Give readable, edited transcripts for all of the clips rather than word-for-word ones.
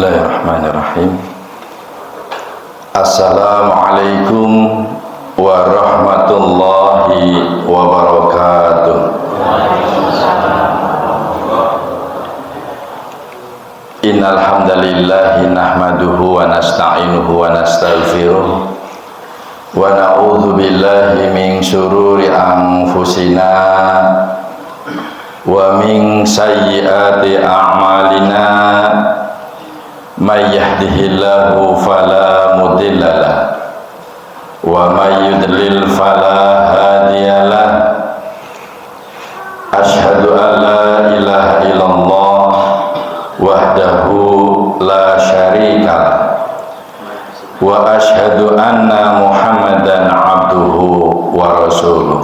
Bismillahirrahmanirrahim. Assalamualaikum warahmatullahi wabarakatuh. Innal hamdalillah nahmaduhu wa nasta'inuhu wa nastaghfiruh wa na'udzu billahi min syururi anfusina wa min sayyiati a'malina. May yahdihillahu fala mudhillalah wa may yudlil fala hadiyalah. Asyhadu an la ilaha illallah wahdahu la syarikalah wa asyhadu anna Muhammadan abduhu wa rasuluh.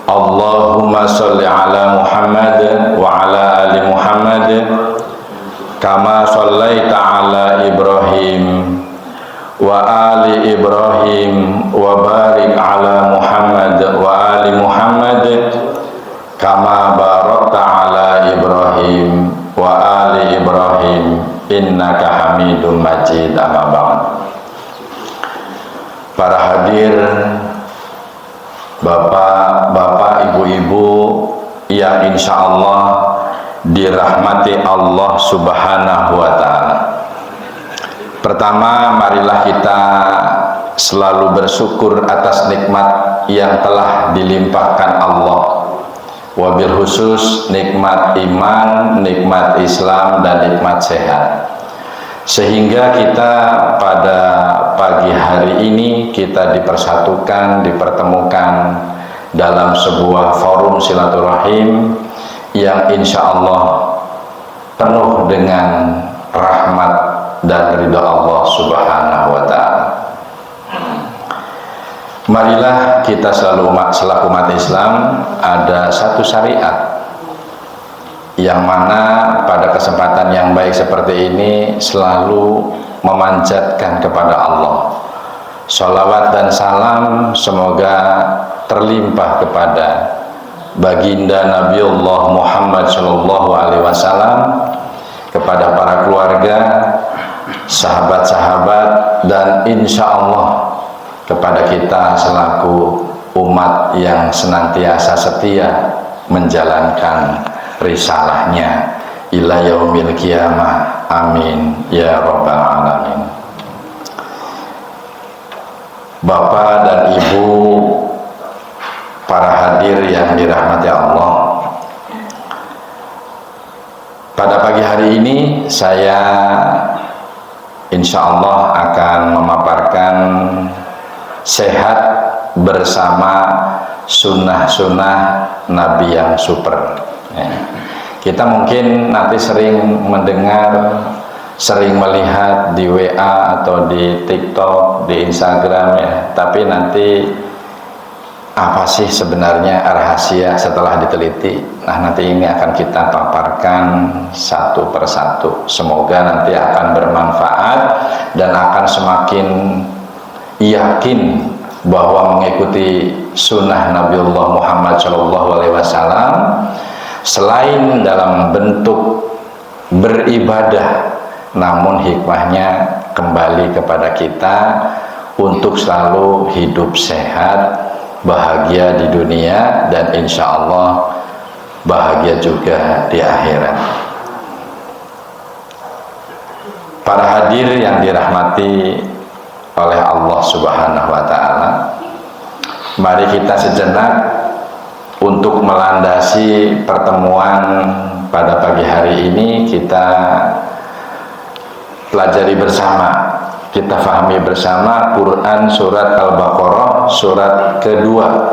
Allahumma sholli ala Muhammad wa ala ali Muhammad kama shallaita ala Ibrahim wa ali Ibrahim wa barik ala Muhammad wa ali Muhammad kama barakta ala Ibrahim wa ali Ibrahim innaka Hamidum Majid. Amma ba'd. Para hadir, bapak-bapak, ibu-ibu yang insyaallah dirahmati Allah subhanahu wa ta'ala. Pertama, marilah kita selalu bersyukur atas nikmat yang telah dilimpahkan Allah, wabil khusus nikmat iman, nikmat Islam, dan nikmat sehat, sehingga kita pada pagi hari ini kita dipersatukan, dipertemukan dalam sebuah forum silaturahim yang insya Allah penuh dengan rahmat dan ridha Allah subhanahu wa ta'ala. Marilah kita selalu selaku umat Islam ada satu syariat yang mana pada kesempatan yang baik seperti ini selalu memanjatkan kepada Allah. Sholawat dan salam semoga terlimpah kepada baginda Nabiullah Muhammad sallallahu alaihi wasallam, kepada para keluarga, sahabat-sahabat, dan insya Allah kepada kita selaku umat yang senantiasa setia menjalankan risalahnya ila yaumil qiyamah. Amin ya rabbal alamin. Bapak dan Ibu, para hadir yang dirahmati Allah, pada pagi hari ini saya insya Allah akan memaparkan sehat bersama sunnah-sunnah Nabi yang super. Kita mungkin nanti sering mendengar, sering melihat di WA atau di TikTok, di Instagram ya, tapi nanti apa sih sebenarnya rahasia setelah diteliti? Nah, nanti ini akan kita paparkan satu persatu. Semoga nanti akan bermanfaat dan akan semakin yakin bahwa mengikuti sunnah Nabiullah Muhammad SAW selain dalam bentuk beribadah, namun hikmahnya kembali kepada kita untuk selalu hidup sehat, bahagia di dunia, dan insya Allah bahagia juga di akhirat. Para hadir yang dirahmati oleh Allah subhanahu wa ta'ala, mari kita sejenak untuk melandasi pertemuan pada pagi hari ini. Kita pelajari bersama, kita fahami bersama Quran surat Al-Baqarah surat kedua,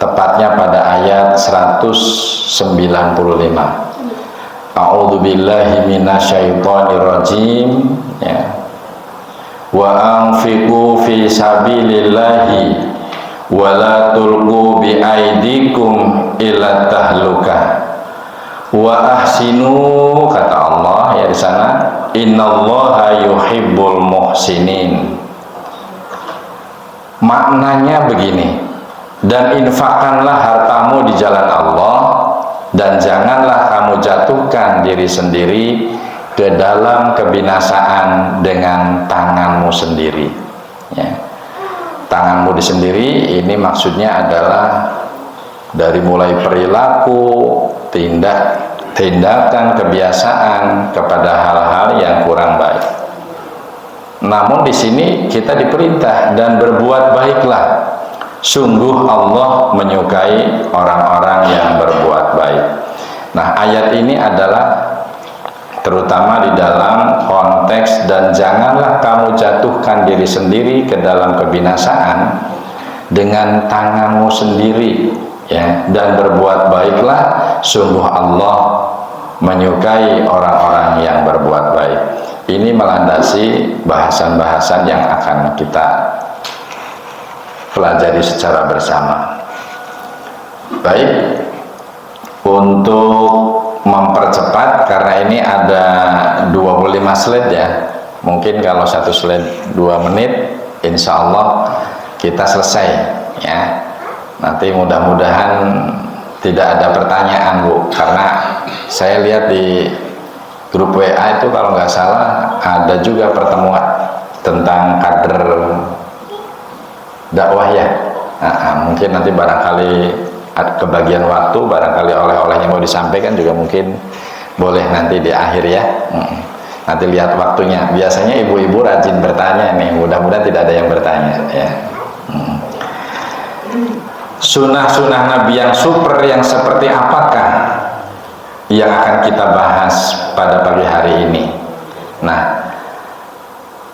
tepatnya pada ayat 195. A'udzu billahi minasyaitonir rajim, ya. Wa anfiqu fi sabilillahi wa la tulqu bi aidikum ila tahlukah wa ahsinu, kata Allah ya di sana, innallaha yuhibbul muhsinin. Maknanya begini, dan infakkanlah hartamu di jalan Allah, dan janganlah kamu jatuhkan diri sendiri ke dalam kebinasaan dengan tanganmu sendiri. Ya. Tanganmu sendiri ini maksudnya adalah dari mulai perilaku, tindakan, kebiasaan kepada hal-hal yang kurang baik. Namun di sini kita diperintah dan berbuat baiklah. Sungguh Allah menyukai orang-orang yang berbuat baik. Nah, ayat ini adalah terutama di dalam konteks dan janganlah kamu jatuhkan diri sendiri ke dalam kebinasaan dengan tanganmu sendiri, ya, dan berbuat baiklah, sungguh Allah menyukai orang-orang yang berbuat baik. Ini melandasi bahasan-bahasan yang akan kita pelajari secara bersama. Baik, untuk mempercepat karena ini ada 25 slide ya, mungkin kalau satu slide 2 menit insya Allah kita selesai ya. Nanti mudah-mudahan tidak ada pertanyaan Bu, karena saya lihat di grup WA itu kalau nggak salah ada juga pertemuan tentang kader dakwah ya. Mungkin nanti barangkali kebagian waktu, barangkali oleh-oleh yang mau disampaikan juga mungkin boleh nanti di akhir ya. Nanti lihat waktunya. Biasanya ibu-ibu rajin bertanya nih, mudah-mudahan tidak ada yang bertanya ya. Sunnah-sunnah Nabi yang super yang seperti apakah yang akan kita bahas pada pagi hari ini? Nah,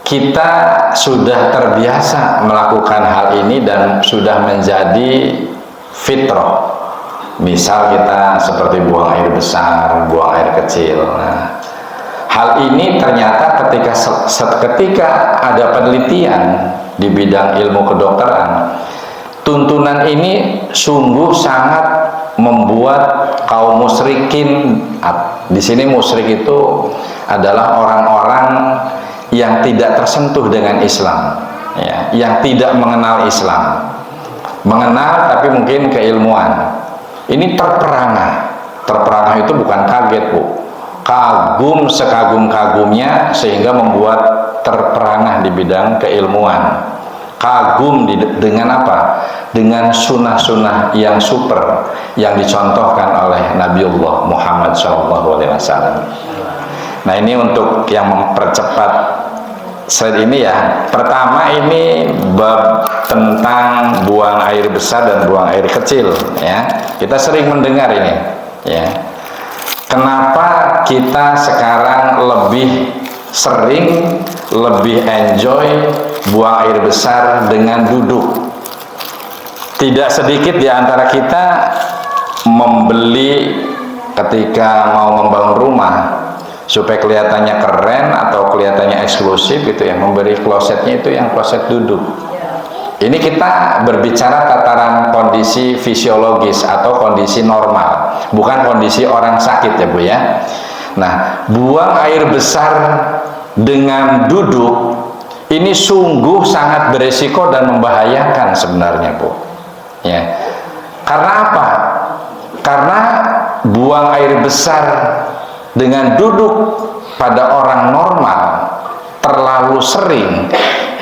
kita sudah terbiasa melakukan hal ini dan sudah menjadi fitrah. Misal kita seperti buang air besar, buang air kecil. Nah, hal ini ternyata ketika ada penelitian di bidang ilmu kedokteran, tuntunan ini sungguh sangat membuat kaum musyrikin. Di sini musyrik itu adalah orang-orang yang tidak tersentuh dengan Islam, ya, yang tidak mengenal Islam, mengenal tapi mungkin keilmuan. Ini terperangah itu bukan kaget Bu, kagum sekagum-kagumnya sehingga membuat terperangah di bidang keilmuan. Kagum dengan apa? Dengan sunnah-sunnah yang super yang dicontohkan oleh Nabiullah Muhammad SAW. Nah, ini untuk yang mempercepat slide ini ya. Pertama ini bab tentang buang air besar dan buang air kecil ya. Kita sering mendengar ini ya. Kenapa kita sekarang lebih sering, lebih enjoy buang air besar dengan duduk? Tidak sedikit di antara kita membeli ketika mau membangun rumah supaya kelihatannya keren atau kelihatannya eksklusif gitu ya, memberi klosetnya itu yang kloset duduk. Ini kita berbicara tataran kondisi fisiologis atau kondisi normal, bukan kondisi orang sakit ya Bu ya. Nah, buang air besar dengan duduk ini sungguh sangat beresiko dan membahayakan sebenarnya Bu ya. Karena apa? Karena buang air besar dengan duduk pada orang normal terlalu sering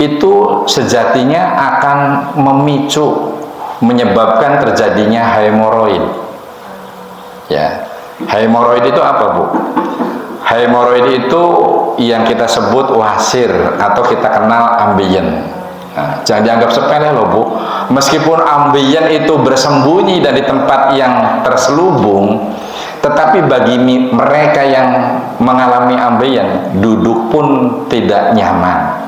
itu sejatinya akan menyebabkan terjadinya hemoroid ya. Hemoroid itu apa Bu? Hemoroid itu yang kita sebut wasir atau kita kenal ambien. Nah, jangan dianggap sepele loh Bu. Meskipun ambien itu bersembunyi dari tempat yang terselubung, tetapi bagi mereka yang mengalami ambien, duduk pun tidak nyaman.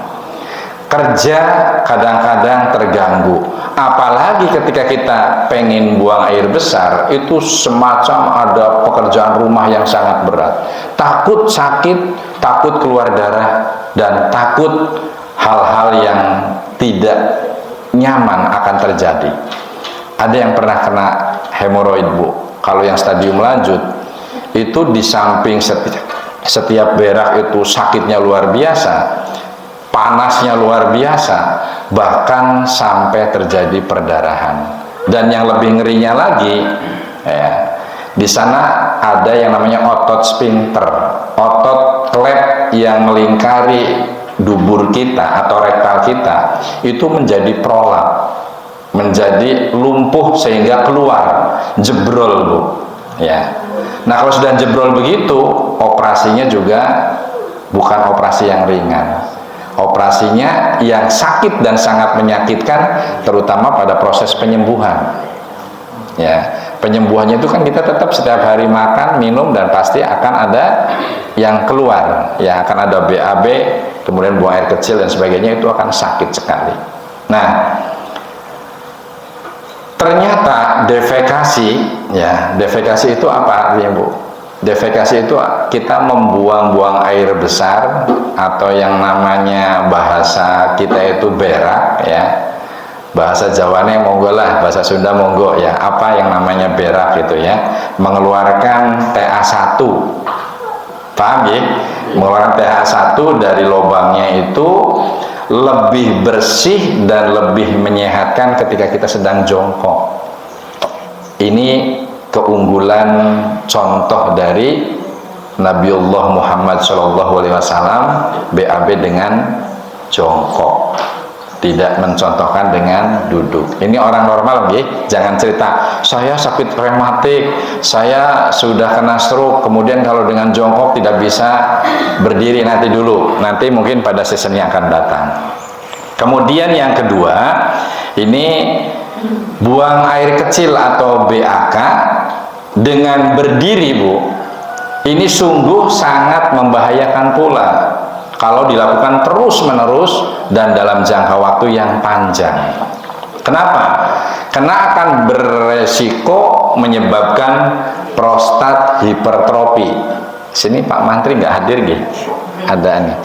Kerja kadang-kadang terganggu. Apalagi ketika kita pengen buang air besar, itu semacam ada pekerjaan rumah yang sangat berat. Takut sakit, takut keluar darah, dan takut hal-hal yang tidak nyaman akan terjadi. Ada yang pernah kena hemoroid Bu? Kalau yang stadium lanjut itu di samping setiap berak itu sakitnya luar biasa, panasnya luar biasa, bahkan sampai terjadi perdarahan. Dan yang lebih ngerinya lagi ya, di sana ada yang namanya otot sphincter, otot klep yang melingkari dubur kita atau rektal kita itu menjadi prolap, menjadi lumpuh sehingga keluar, jebrol Bu ya. Nah kalau sudah jebrol begitu, operasinya juga bukan operasi yang ringan, operasinya yang sakit dan sangat menyakitkan, terutama pada proses penyembuhan ya. Penyembuhannya itu kan kita tetap setiap hari makan, minum, dan pasti akan ada yang keluar ya, akan ada BAB, kemudian buang air kecil dan sebagainya, itu akan sakit sekali. Nah ternyata defekasi ya, defekasi itu apa artinya Bu? Defekasi itu kita membuang-buang air besar, atau yang namanya bahasa kita itu berak ya, bahasa Jawanya monggo lah, bahasa Sunda monggo ya, apa yang namanya berak itu ya, mengeluarkan TA1, paham ya? Mengeluarkan TA1 dari lubangnya itu lebih bersih dan lebih menyehatkan ketika kita sedang jongkok. Ini keunggulan contoh dari Nabiullah Muhammad SAW, BAB dengan jongkok, tidak mencontohkan dengan duduk. Ini orang normal ya, jangan cerita saya sakit rematik, saya sudah kena stroke, kemudian kalau dengan jongkok tidak bisa berdiri. Nanti dulu, nanti mungkin pada seasonnya akan datang. Kemudian yang kedua, ini buang air kecil atau BAK dengan berdiri Bu, ini sungguh sangat membahayakan pula kalau dilakukan terus-menerus dan dalam jangka waktu yang panjang. Kenapa? Karena akan beresiko menyebabkan prostat hipertrofi. Sini Pak Mantri nggak hadir gitu? Ada nih.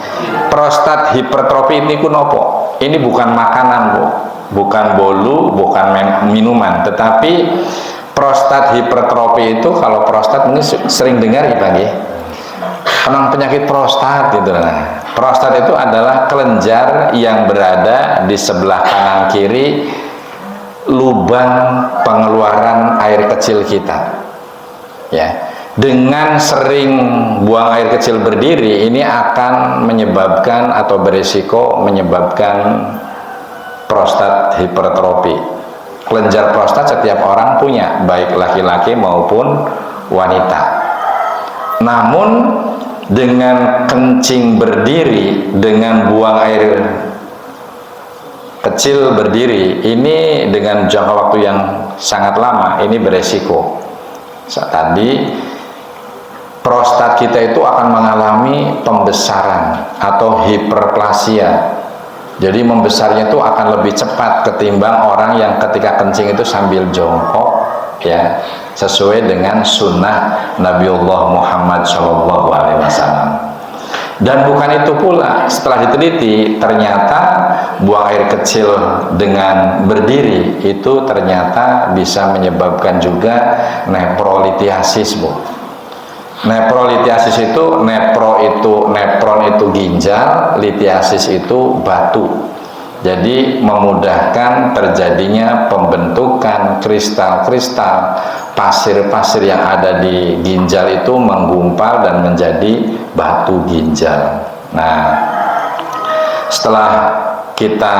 Prostat hipertrofi ini kunopo? Ini bukan makanan Bu, bukan bolu, bukan minuman, tetapi prostat hipertrofi itu, kalau prostat mungkin sering dengar ya Pak ya, penyakit prostat gitu. Nah, prostat itu adalah kelenjar yang berada di sebelah kanan kiri lubang pengeluaran air kecil kita ya. Dengan sering buang air kecil berdiri, ini akan menyebabkan atau berisiko menyebabkan prostat hipertrofi. Kelenjar prostat setiap orang punya, baik laki-laki maupun wanita. Namun dengan kencing berdiri, dengan buang air kecil berdiri, ini dengan jangka waktu yang sangat lama, ini beresiko. Tadi prostat kita itu akan mengalami pembesaran atau hiperplasia. Jadi membesarnya itu akan lebih cepat ketimbang orang yang ketika kencing itu sambil jongkok ya, sesuai dengan sunnah Nabiullah Muhammad SAW. Dan bukan itu pula, setelah diteliti ternyata buang air kecil dengan berdiri itu ternyata bisa menyebabkan juga neprolitiasis Bu. Neprolitiasis itu, nepron itu ginjal, litiasis itu batu. Jadi memudahkan terjadinya pembentukan kristal-kristal pasir-pasir yang ada di ginjal itu menggumpal dan menjadi batu ginjal. Nah, setelah kita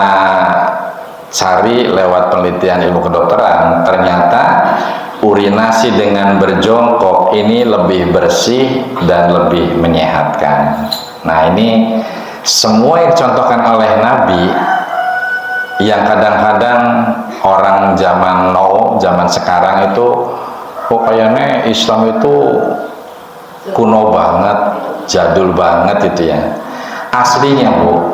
cari lewat penelitian ilmu kedokteran, ternyata urinasi dengan berjongkok ini lebih bersih dan lebih menyehatkan. Nah, ini semua yang dicontohkan oleh Nabi, yang kadang-kadang orang zaman now, zaman sekarang itu kayaknya Islam itu kuno banget, jadul banget itu ya. Aslinya Bu,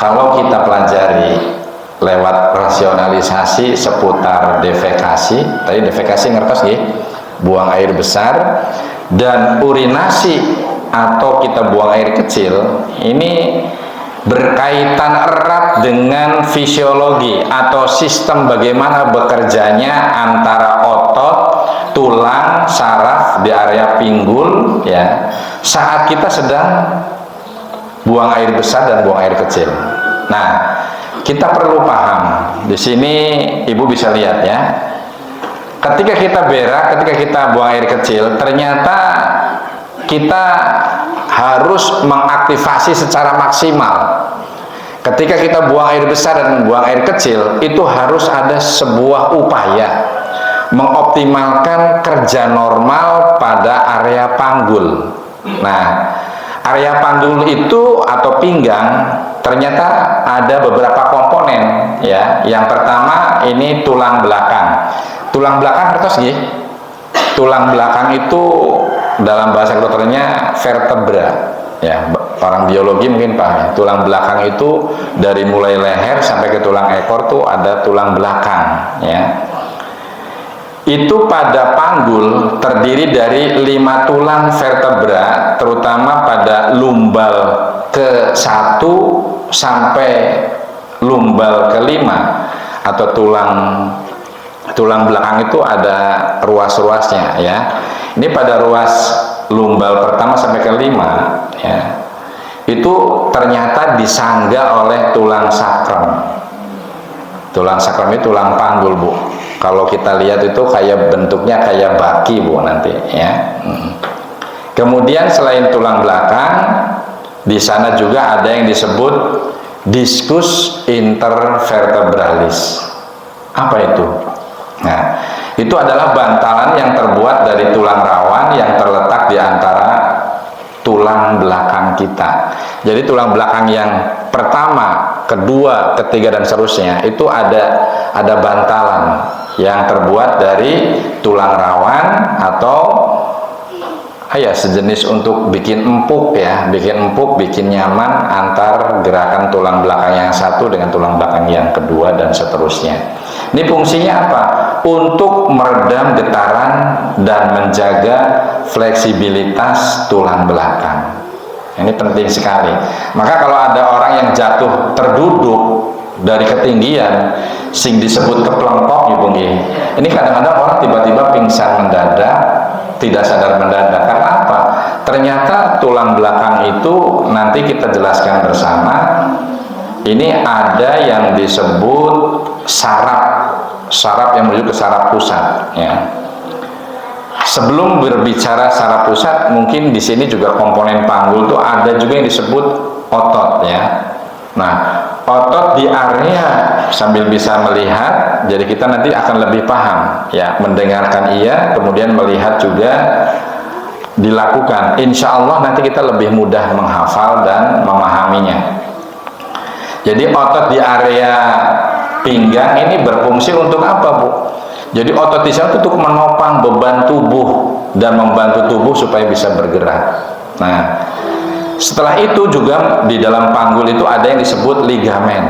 kalau kita pelajari lewat rasionalisasi seputar defekasi, tadi defekasi ngertos ya, buang air besar, dan urinasi atau kita buang air kecil, ini berkaitan erat dengan fisiologi atau sistem bagaimana bekerjanya antara otot, tulang, saraf di area pinggul ya, saat kita sedang buang air besar dan buang air kecil. Nah, kita perlu paham di sini, Ibu bisa lihat ya, ketika kita berak, ketika kita buang air kecil, ternyata kita harus mengaktifasi secara maksimal. Ketika kita buang air besar dan buang air kecil, itu harus ada sebuah upaya mengoptimalkan kerja normal pada area panggul. Nah, area panggul itu atau pinggang ternyata ada beberapa komponen ya. Yang pertama ini tulang belakang. Tulang belakang terus nggih. Tulang belakang itu dalam bahasa kedokterannya vertebra ya. Orang biologi mungkin paham ya. Tulang belakang itu dari mulai leher sampai ke tulang ekor tuh ada tulang belakang ya. Itu pada panggul terdiri dari 5 tulang vertebra, terutama pada lumbal ke-1 sampai lumbal ke-5 atau tulang belakang itu ada ruas-ruasnya ya. Ini pada ruas lumbal pertama sampai ke-5 ya. Itu ternyata disangga oleh tulang sakrum. Tulang sakrum itu tulang panggul, Bu. Kalau kita lihat itu kayak bentuknya kayak baki, Bu, nanti ya. Kemudian selain tulang belakang, di sana juga ada yang disebut diskus intervertebralis. Apa itu? Nah, itu adalah bantalan yang terbuat dari tulang rawan yang terletak di antara tulang belakang kita. Jadi tulang belakang yang pertama, kedua, ketiga dan seterusnya itu ada bantalan yang terbuat dari tulang rawan atau ya sejenis untuk bikin empuk ya, bikin nyaman antar gerakan tulang belakang yang satu dengan tulang belakang yang kedua dan seterusnya. Ini fungsinya apa? Untuk meredam getaran dan menjaga fleksibilitas tulang belakang. Ini penting sekali. Maka kalau ada orang yang jatuh terduduk dari ketinggian, sing disebut keplengkok, Ibu nggih. Ini kadang-kadang orang tiba-tiba pingsan mendadak, tidak sadar mendadak. Karena apa? Ternyata tulang belakang itu nanti kita jelaskan bersama. Ini ada yang disebut saraf yang menuju ke saraf pusat ya. Sebelum berbicara saraf pusat, mungkin di sini juga komponen panggul itu ada juga yang disebut otot ya. Nah, otot di area sambil bisa melihat, jadi kita nanti akan lebih paham ya, mendengarkan iya, kemudian melihat juga dilakukan. Insya Allah nanti kita lebih mudah menghafal dan memahaminya. Jadi otot di area pinggang ini berfungsi untuk apa, Bu? Jadi otot di sana itu untuk menopang beban tubuh dan membantu tubuh supaya bisa bergerak. Nah, setelah itu juga di dalam panggul itu ada yang disebut ligamen.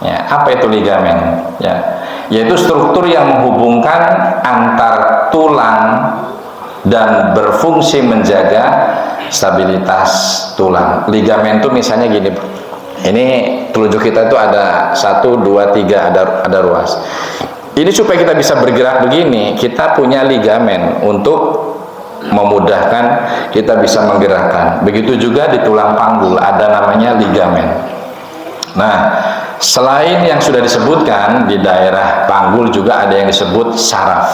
Ya, apa itu ligamen? Ya, yaitu struktur yang menghubungkan antar tulang dan berfungsi menjaga stabilitas tulang. Ligamen itu misalnya gini, ini telunjuk kita itu ada 1, 2, 3 ada ruas. Ini supaya kita bisa bergerak begini, kita punya ligamen untuk memudahkan kita bisa menggerakkan. Begitu juga di tulang panggul ada namanya ligamen. Nah, selain yang sudah disebutkan di daerah panggul juga ada yang disebut saraf.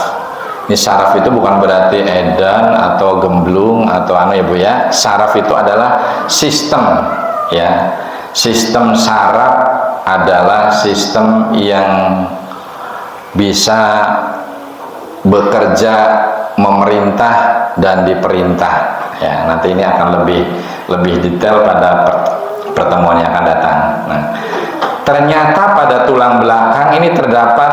Ini saraf itu bukan berarti edan atau gemblung atau ya Bu ya. Saraf itu adalah sistem ya. Sistem saraf adalah sistem yang bisa bekerja, memerintah dan diperintah ya. Nanti ini akan lebih detail pada pertemuan yang akan datang. Nah, ternyata pada tulang belakang ini terdapat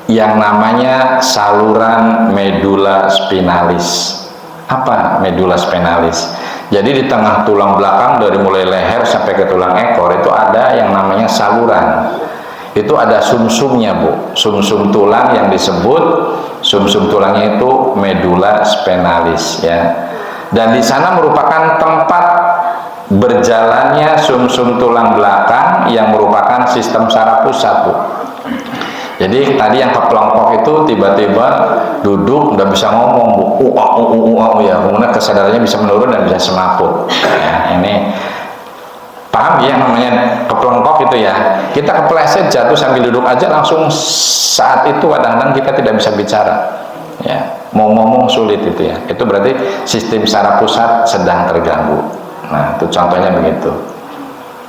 yang namanya saluran medula spinalis. Apa medula spinalis? Jadi di tengah tulang belakang dari mulai leher sampai ke tulang ekor itu ada yang namanya saluran. Itu ada sumsumnya, Bu. Sumsum tulang yang disebut sumsum tulangnya itu medula spinalis ya. Dan di sana merupakan tempat berjalannya sumsum tulang belakang yang merupakan sistem saraf pusat, Bu. Jadi tadi yang keplongkok itu tiba-tiba duduk udah bisa ngomong, Bu. Ya, kemudian kesadarannya bisa menurun dan bisa semaput. Ya, ini paham ya namanya keplongkok itu ya. Kita kepleset jatuh sambil duduk aja langsung saat itu kadang-kadang kita tidak bisa bicara. Ya, mau ngomong sulit itu ya. Itu berarti sistem saraf pusat sedang terganggu. Nah, itu contohnya begitu.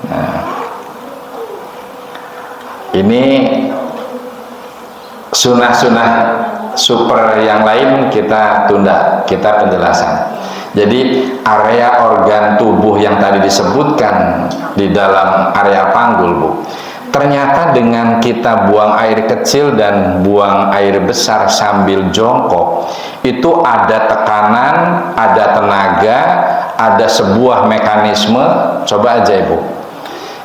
Nah, ini sunnah-sunnah super yang lain kita tunda, kita penjelasan. Jadi area organ tubuh yang tadi disebutkan di dalam area panggul, Bu, ternyata dengan kita buang air kecil dan buang air besar sambil jongkok, itu ada tekanan, ada tenaga, ada sebuah mekanisme. Coba aja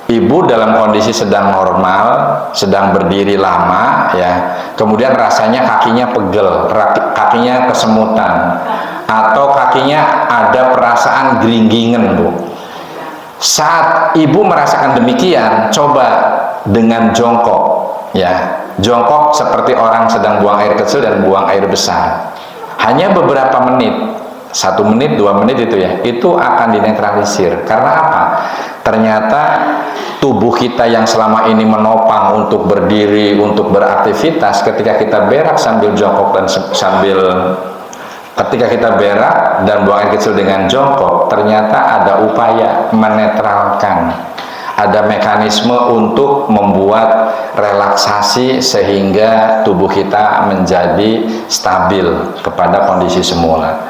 Ibu dalam kondisi sedang normal, sedang berdiri lama, ya, kemudian rasanya kakinya pegel, kakinya kesemutan, atau kakinya ada perasaan geringgingen, Bu. Saat Ibu merasakan demikian, coba dengan jongkok, ya, jongkok seperti orang sedang buang air kecil dan buang air besar. Hanya beberapa menit, 1 menit, 2 menit itu ya, itu akan dinetralisir. Karena apa? Ternyata tubuh kita yang selama ini menopang untuk berdiri, untuk beraktivitas, ketika kita berak sambil jongkok dan ketika kita berak dan buang air kecil dengan jongkok, ternyata ada upaya menetralkan, ada mekanisme untuk membuat relaksasi sehingga tubuh kita menjadi stabil kepada kondisi semula.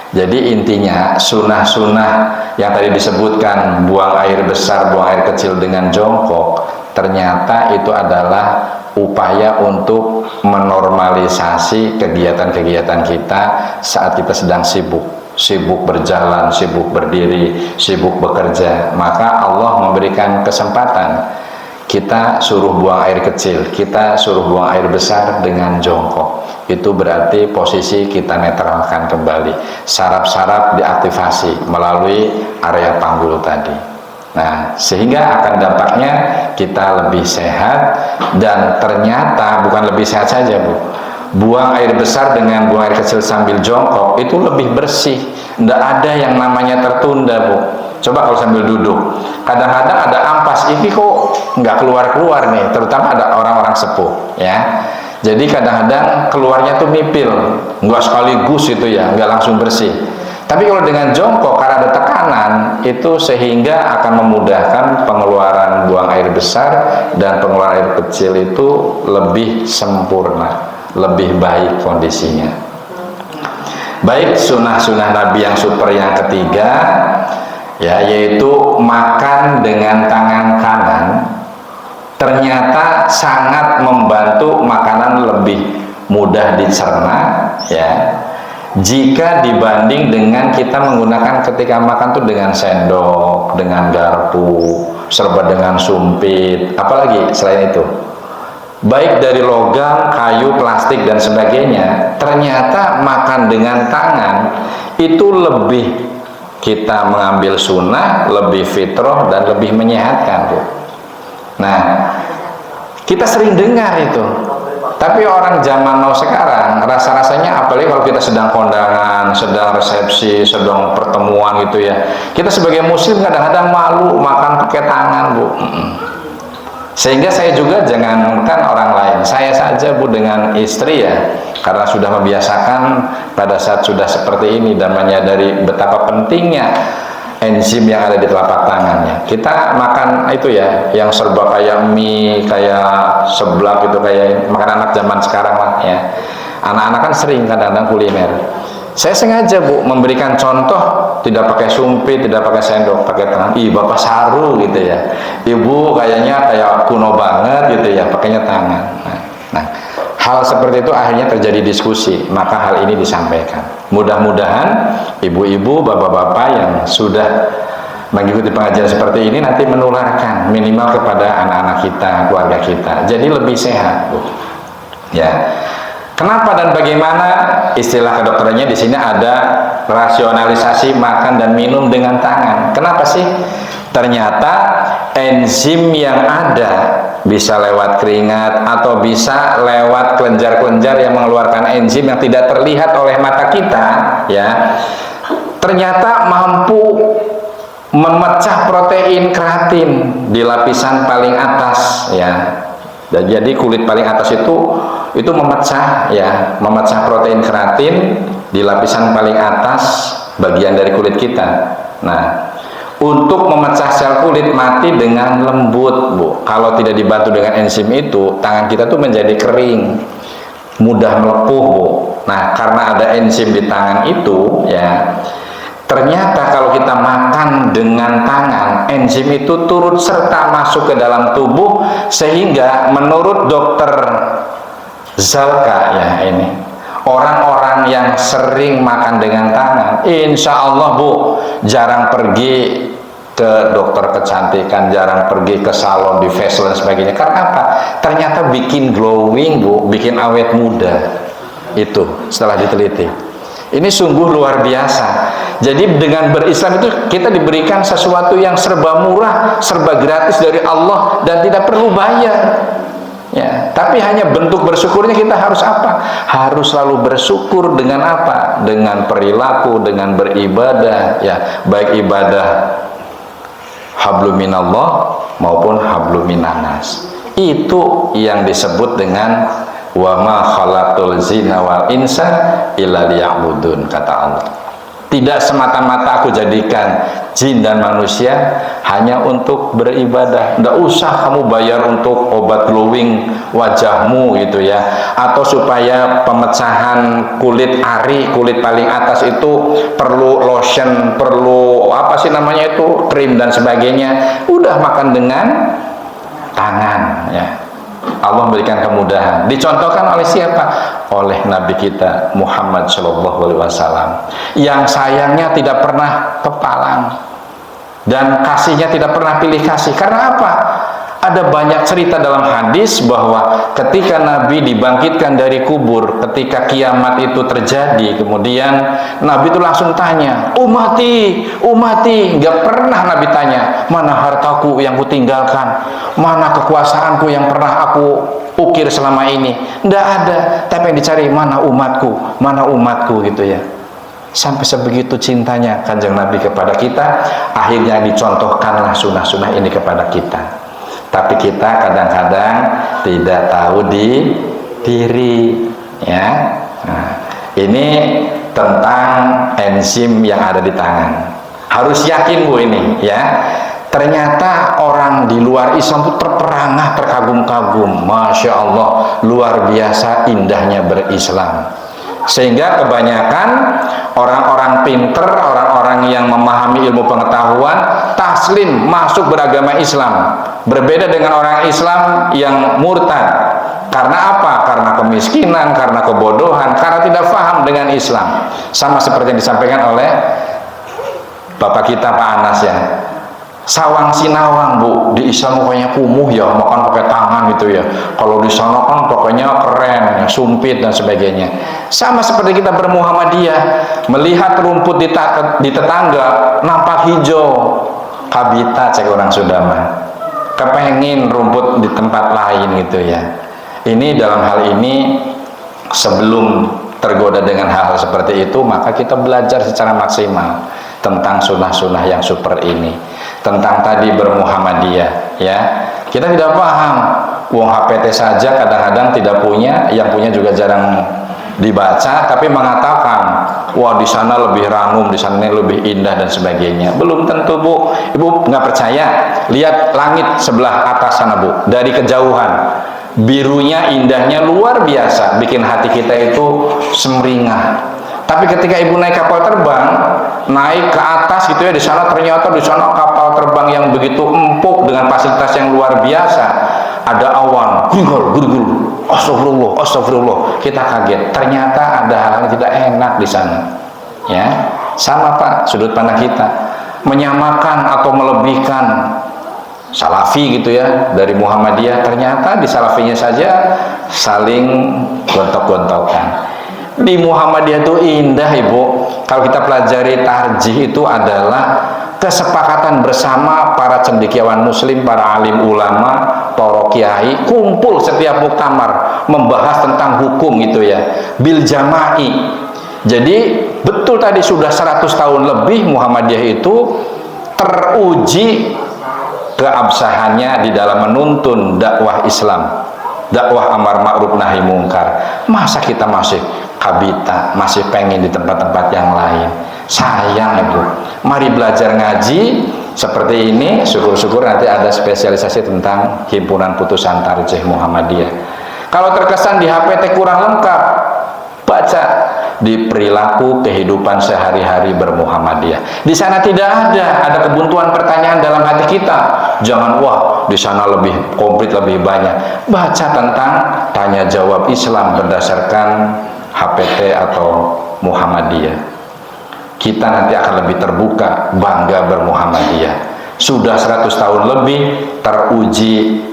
Jadi intinya sunnah-sunnah yang tadi disebutkan, buang air besar, buang air kecil dengan jongkok, ternyata itu adalah upaya untuk menormalisasi kegiatan-kegiatan kita saat kita sedang sibuk berjalan, sibuk berdiri, sibuk bekerja. Maka Allah memberikan kesempatan, kita suruh buang air kecil, kita suruh buang air besar dengan jongkok. Itu berarti posisi kita netralkan kembali, saraf-saraf diaktifasi melalui area panggul tadi. Nah, sehingga akan dampaknya kita lebih sehat. Dan ternyata bukan lebih sehat saja, Bu, buang air besar dengan buang air kecil sambil jongkok itu lebih bersih. Tidak ada yang namanya tertunda, Bu. Coba kalau sambil duduk, kadang-kadang ada ampas, ini kok nggak keluar-keluar nih, terutama ada orang-orang sepuh, ya. Jadi kadang-kadang keluarnya tuh mipil, nggak sekaligus itu ya, nggak langsung bersih. Tapi kalau dengan jongkok, karena ada tekanan, itu sehingga akan memudahkan pengeluaran buang air besar dan pengeluaran air kecil itu lebih sempurna, lebih baik kondisinya. Baik, sunnah-sunnah Nabi yang super yang ketiga, ya, yaitu makan dengan tangan kanan, ternyata sangat membantu makanan lebih mudah dicerna, ya, jika dibanding dengan kita menggunakan ketika makan tuh dengan sendok, dengan garpu, serba dengan sumpit, apalagi selain itu, baik dari logam, kayu, plastik dan sebagainya. Ternyata makan dengan tangan itu lebih, kita mengambil sunnah, lebih fitrah dan lebih menyehatkan, Bu. Nah, kita sering dengar itu, tapi orang zaman now sekarang rasa-rasanya, apalagi kalau kita sedang kondangan, sedang resepsi, sedang pertemuan gitu ya, kita sebagai muslim kadang-kadang malu makan pakai tangan, Bu. Sehingga saya juga jangankan orang lain, saya saja, Bu, dengan istri ya, karena sudah membiasakan pada saat sudah seperti ini dan menyadari betapa pentingnya enzim yang ada di telapak tangannya. Kita makan itu ya, yang serba kayak mie, kayak seblak gitu, kayak makan anak zaman sekarang lah ya. Anak-anak kan sering kadang-kadang kuliner. Saya sengaja, Bu, memberikan contoh tidak pakai sumpit, tidak pakai sendok, pakai tangan. Ih, Bapak saru gitu ya. Ibu kayaknya kayak kuno banget gitu ya, pakainya tangan. Nah, hal seperti itu akhirnya terjadi diskusi, maka hal ini disampaikan. Mudah-mudahan ibu-ibu, bapak-bapak yang sudah mengikuti pengajian seperti ini nanti menularkan minimal kepada anak-anak kita, keluarga kita. Jadi lebih sehat, Bu. Ya. Kenapa dan bagaimana? Istilah kedokterannya di sini ada rasionalisasi makan dan minum dengan tangan. Kenapa sih? Ternyata enzim yang ada bisa lewat keringat atau bisa lewat kelenjar-kelenjar yang mengeluarkan enzim yang tidak terlihat oleh mata kita, ya. Ternyata mampu memecah protein keratin di lapisan paling atas, ya. Dan jadi kulit paling atas itu memecah, ya, memecah protein keratin di lapisan paling atas bagian dari kulit kita. Nah, untuk memecah sel kulit mati dengan lembut, Bu. Kalau tidak dibantu dengan enzim itu, tangan kita tuh menjadi kering, mudah melepuh, Bu. Nah, karena ada enzim di tangan itu, ya, ternyata kalau kita makan dengan tangan, enzim itu turut serta masuk ke dalam tubuh, sehingga menurut dokter Zalka, ya, ini orang-orang yang sering makan dengan tangan, insya Allah, Bu, jarang pergi ke dokter kecantikan, jarang pergi ke salon di facial dan sebagainya. Karena apa? Ternyata bikin glowing, Bu, bikin awet muda. Itu setelah diteliti. Ini sungguh luar biasa. Jadi dengan berislam itu kita diberikan sesuatu yang serba murah, serba gratis dari Allah dan tidak perlu bayar. Ya, tapi hanya bentuk bersyukurnya kita harus apa? Harus selalu bersyukur dengan apa? Dengan perilaku, dengan beribadah, ya, baik ibadah hablum minallah maupun hablum minannas. Itu yang disebut dengan wa ma khalaqtul jinna wal insa illa liya'budun, kata Allah. Tidak semata-mata aku jadikan jin dan manusia hanya untuk beribadah. Tidak usah kamu bayar untuk obat glowing wajahmu gitu ya, atau supaya pemecahan kulit ari, kulit paling atas itu perlu lotion, perlu apa sih namanya itu, krim dan sebagainya. Udah makan dengan tangan, ya. Allah memberikan kemudahan. Dicontohkan oleh siapa? Oleh Nabi kita Muhammad Shallallahu Alaihi Wasallam, yang sayangnya tidak pernah kepalang dan kasihnya tidak pernah pilih kasih. Karena apa? Ada banyak cerita dalam hadis bahwa ketika Nabi dibangkitkan dari kubur, ketika kiamat itu terjadi, kemudian Nabi itu langsung tanya, umati, umati. Gak pernah Nabi tanya, mana hartaku yang kutinggalkan, mana kekuasaanku yang pernah aku ukir selama ini. Tidak ada. Tapi yang dicari, mana umatku gitu ya. Sampai sebegitu cintanya Kanjeng Nabi kepada kita, akhirnya dicontohkanlah sunnah-sunnah ini kepada kita. Tapi kita kadang-kadang tidak tahu diri, ya. Nah, ini tentang enzim yang ada di tangan. Harus yakin, Bu, ini, ya. Ternyata orang di luar Islam itu terperangah, terkagum-kagum. Masya Allah, luar biasa indahnya berislam. Sehingga kebanyakan orang-orang pinter, orang-orang yang memahami ilmu pengetahuan, taslim masuk beragama Islam. Berbeda dengan orang Islam yang murtad. Karena apa? Karena kemiskinan, karena kebodohan, karena tidak paham dengan Islam. Sama seperti yang disampaikan oleh Bapak kita Pak Anas, ya. Sawang sinawang, Bu, di Islam pokoknya kumuh ya, makan pakai tangan gitu ya. Kalau di sana kan pokoknya keren, ya, sumpit dan sebagainya. Sama seperti kita bermuhammadiyah, melihat rumput di tetangga nampak hijau, kabita, cek orang Sundama, kepengin rumput di tempat lain gitu ya. Ini dalam hal ini, sebelum tergoda dengan hal-hal seperti itu, maka kita belajar secara maksimal tentang sunnah-sunnah yang super ini, tentang tadi bermuhammadiyah, ya. Kita tidak paham, uang HPT saja kadang-kadang tidak punya, yang punya juga jarang dibaca, tapi mengatakan, wah di sana lebih ranum, di sana lebih indah dan sebagainya. Belum tentu, Bu. Ibu nggak percaya? Lihat langit sebelah atas sana, Bu, dari kejauhan, birunya, indahnya luar biasa, bikin hati kita itu semringah. Tapi ketika ibu naik kapal terbang, naik ke atas gitu ya, di sana ternyata di sana kapal terbang yang begitu empuk dengan fasilitas yang luar biasa. Ada awan, gurgur, astagfirullah, astagfirullah. Kita kaget, ternyata ada hal yang tidak enak di sana. Ya, sama Pak, sudut pandang kita menyamakan atau melebihkan Salafi gitu ya dari Muhammadiyah, ternyata di Salafinya saja saling gontok-gontokan. Di Muhammadiyah itu indah, Ibu. Kalau kita pelajari tarjih, itu adalah kesepakatan bersama para cendekiawan muslim, para alim ulama, para kiai, kumpul setiap muktamar membahas tentang hukum itu ya, bil jama'i. Jadi betul tadi sudah 100 tahun lebih Muhammadiyah itu teruji keabsahannya di dalam menuntun dakwah Islam, dakwah amar ma'ruf nahi mungkar. Masa kita masih kabita, masih pengen di tempat-tempat yang lain? Sayang, Ibu. Mari belajar ngaji seperti ini, syukur-syukur nanti ada spesialisasi tentang Himpunan Putusan Tarjih Muhammadiyah. Kalau terkesan di HPT kurang lengkap, baca di perilaku kehidupan sehari-hari bermuhammadiyah. Di sana tidak ada kebuntuan pertanyaan dalam hati kita. Jangan wah di sana lebih komplit, lebih banyak. Baca tentang tanya jawab Islam berdasarkan HPT atau Muhammadiyah. Kita nanti akan lebih terbuka, bangga bermuhammadiyah. Sudah 100 tahun lebih teruji,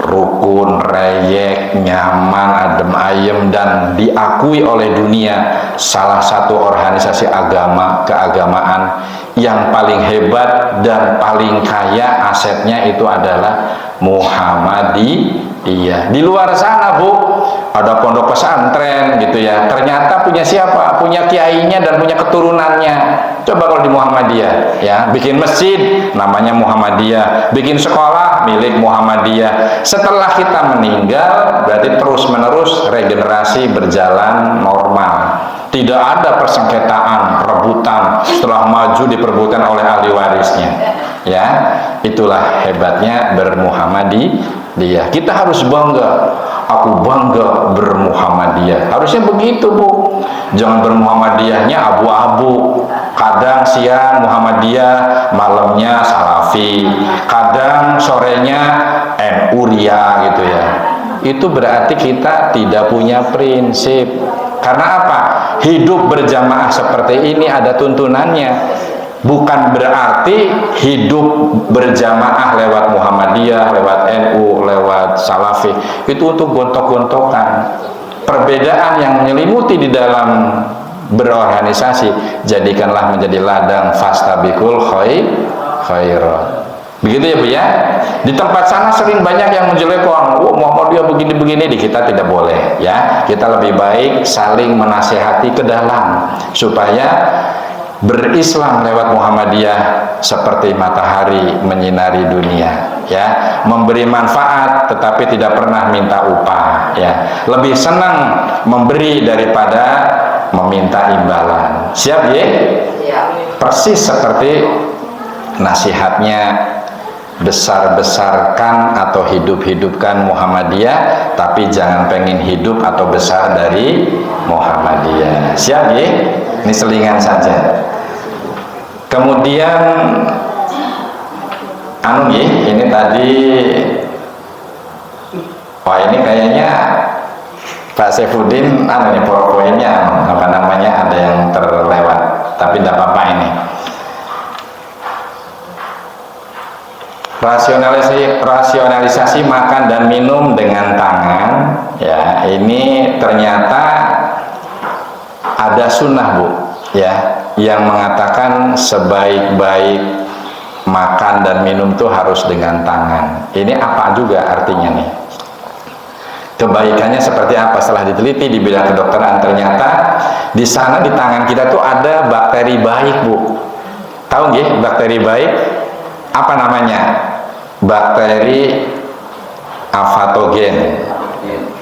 rukun, reyek, nyaman, adem ayem, dan diakui oleh dunia salah satu organisasi agama keagamaan yang paling hebat dan paling kaya asetnya itu adalah Muhammadiyah. Di luar sana Bu, ada pondok pesantren gitu ya, ternyata punya siapa? Punya kiainya dan punya keturunannya. Coba kalau di Muhammadiyah ya, bikin masjid namanya Muhammadiyah, bikin sekolah milik Muhammadiyah. Setelah kita meninggal berarti terus menerus regenerasi berjalan normal, tidak ada persengketaan, rebutan, setelah maju diperbutkan oleh ahli warisnya ya. Itulah hebatnya bermuhammadiyah. Kita harus bangga, aku bangga bermuhammadiyah. Harusnya begitu Bu, jangan bermuhammadiyahnya abu-abu. Kadang siang Muhammadiyah, malamnya Salafi, kadang sorenya NU Ria gitu ya. Itu berarti kita tidak punya prinsip. Karena apa? Hidup berjamaah seperti ini ada tuntunannya. Bukan berarti hidup berjamaah lewat Muhammadiyah, lewat NU, lewat Salafi itu untuk gontok-gontokan. Perbedaan yang menyelimuti di dalam berorganisasi jadikanlah menjadi ladang fastabiqul khairat. Begitu ya Bu ya. Di tempat sana sering banyak yang menjelekkan, oh Muhammadiyah begini-begini, di kita tidak boleh ya. Kita lebih baik saling menasihati ke dalam supaya berislam lewat Muhammadiyah seperti matahari menyinari dunia ya, memberi manfaat tetapi tidak pernah minta upah ya. Lebih senang memberi daripada meminta imbalan. Siap ya? Persis seperti nasihatnya, besar-besarkan atau hidup-hidupkan Muhammadiyah, tapi jangan pengen hidup atau besar dari Muhammadiyah. Siap ya? Ini selingan saja. Kemudian ini tadi ini kayaknya Pak Saifuddin poin-poinnya apa namanya ada yang terlewat, tapi tidak apa-apa ini. Rasionalisasi makan dan minum dengan tangan ya, ini ternyata ada sunnah Bu ya, yang mengatakan sebaik-baik makan dan minum itu harus dengan tangan. Ini apa juga artinya nih? Kebaikannya seperti apa? Setelah diteliti di bidang kedokteran, ternyata di sana di tangan kita tuh ada bakteri baik Bu. Tahu nggih bakteri baik? Apa namanya? Bakteri afatogen.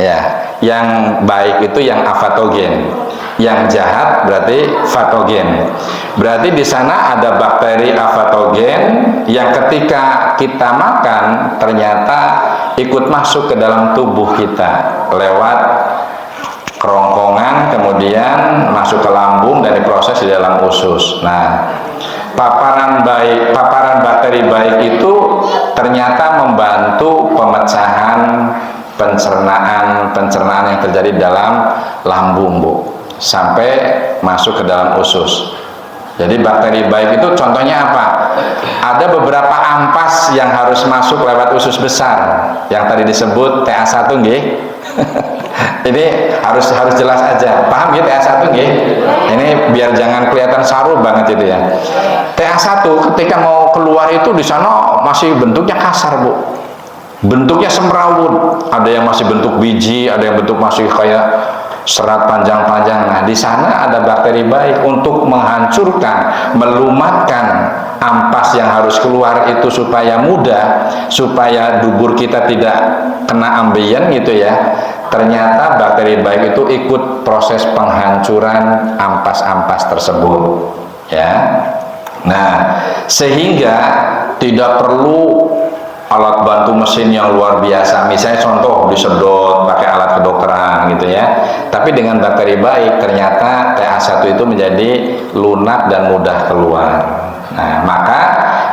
Ya, yang baik itu yang afatogen, yang jahat berarti fatogen. Berarti di sana ada bakteri afatogen yang ketika kita makan ternyata ikut masuk ke dalam tubuh kita lewat kerongkongan, kemudian masuk ke lambung dan diproses di dalam usus. Nah, paparan bakteri baik itu ternyata membantu pemecahan pencernaan yang terjadi dalam lambung Bu, sampai masuk ke dalam usus. Jadi bakteri baik itu contohnya apa? Ada beberapa ampas yang harus masuk lewat usus besar, yang tadi disebut TA1 nggih. Ini harus jelas aja, paham ya TA1 nggih? Ini biar jangan kelihatan saru banget itu ya. TA1 ketika mau keluar itu di sana masih bentuknya kasar Bu, bentuknya semrawut, ada yang masih bentuk biji, ada yang bentuk masih kayak serat panjang-panjang. Nah, di sana ada bakteri baik untuk menghancurkan, melumatkan ampas yang harus keluar itu supaya mudah, supaya dubur kita tidak kena ambeien gitu ya. Ternyata bakteri baik itu ikut proses penghancuran ampas-ampas tersebut ya. Nah, sehingga tidak perlu alat bantu mesin yang luar biasa, misalnya contoh disedot pakai alat kedokteran gitu ya. Tapi dengan bakteri baik ternyata TA1 itu menjadi lunak dan mudah keluar. Nah, maka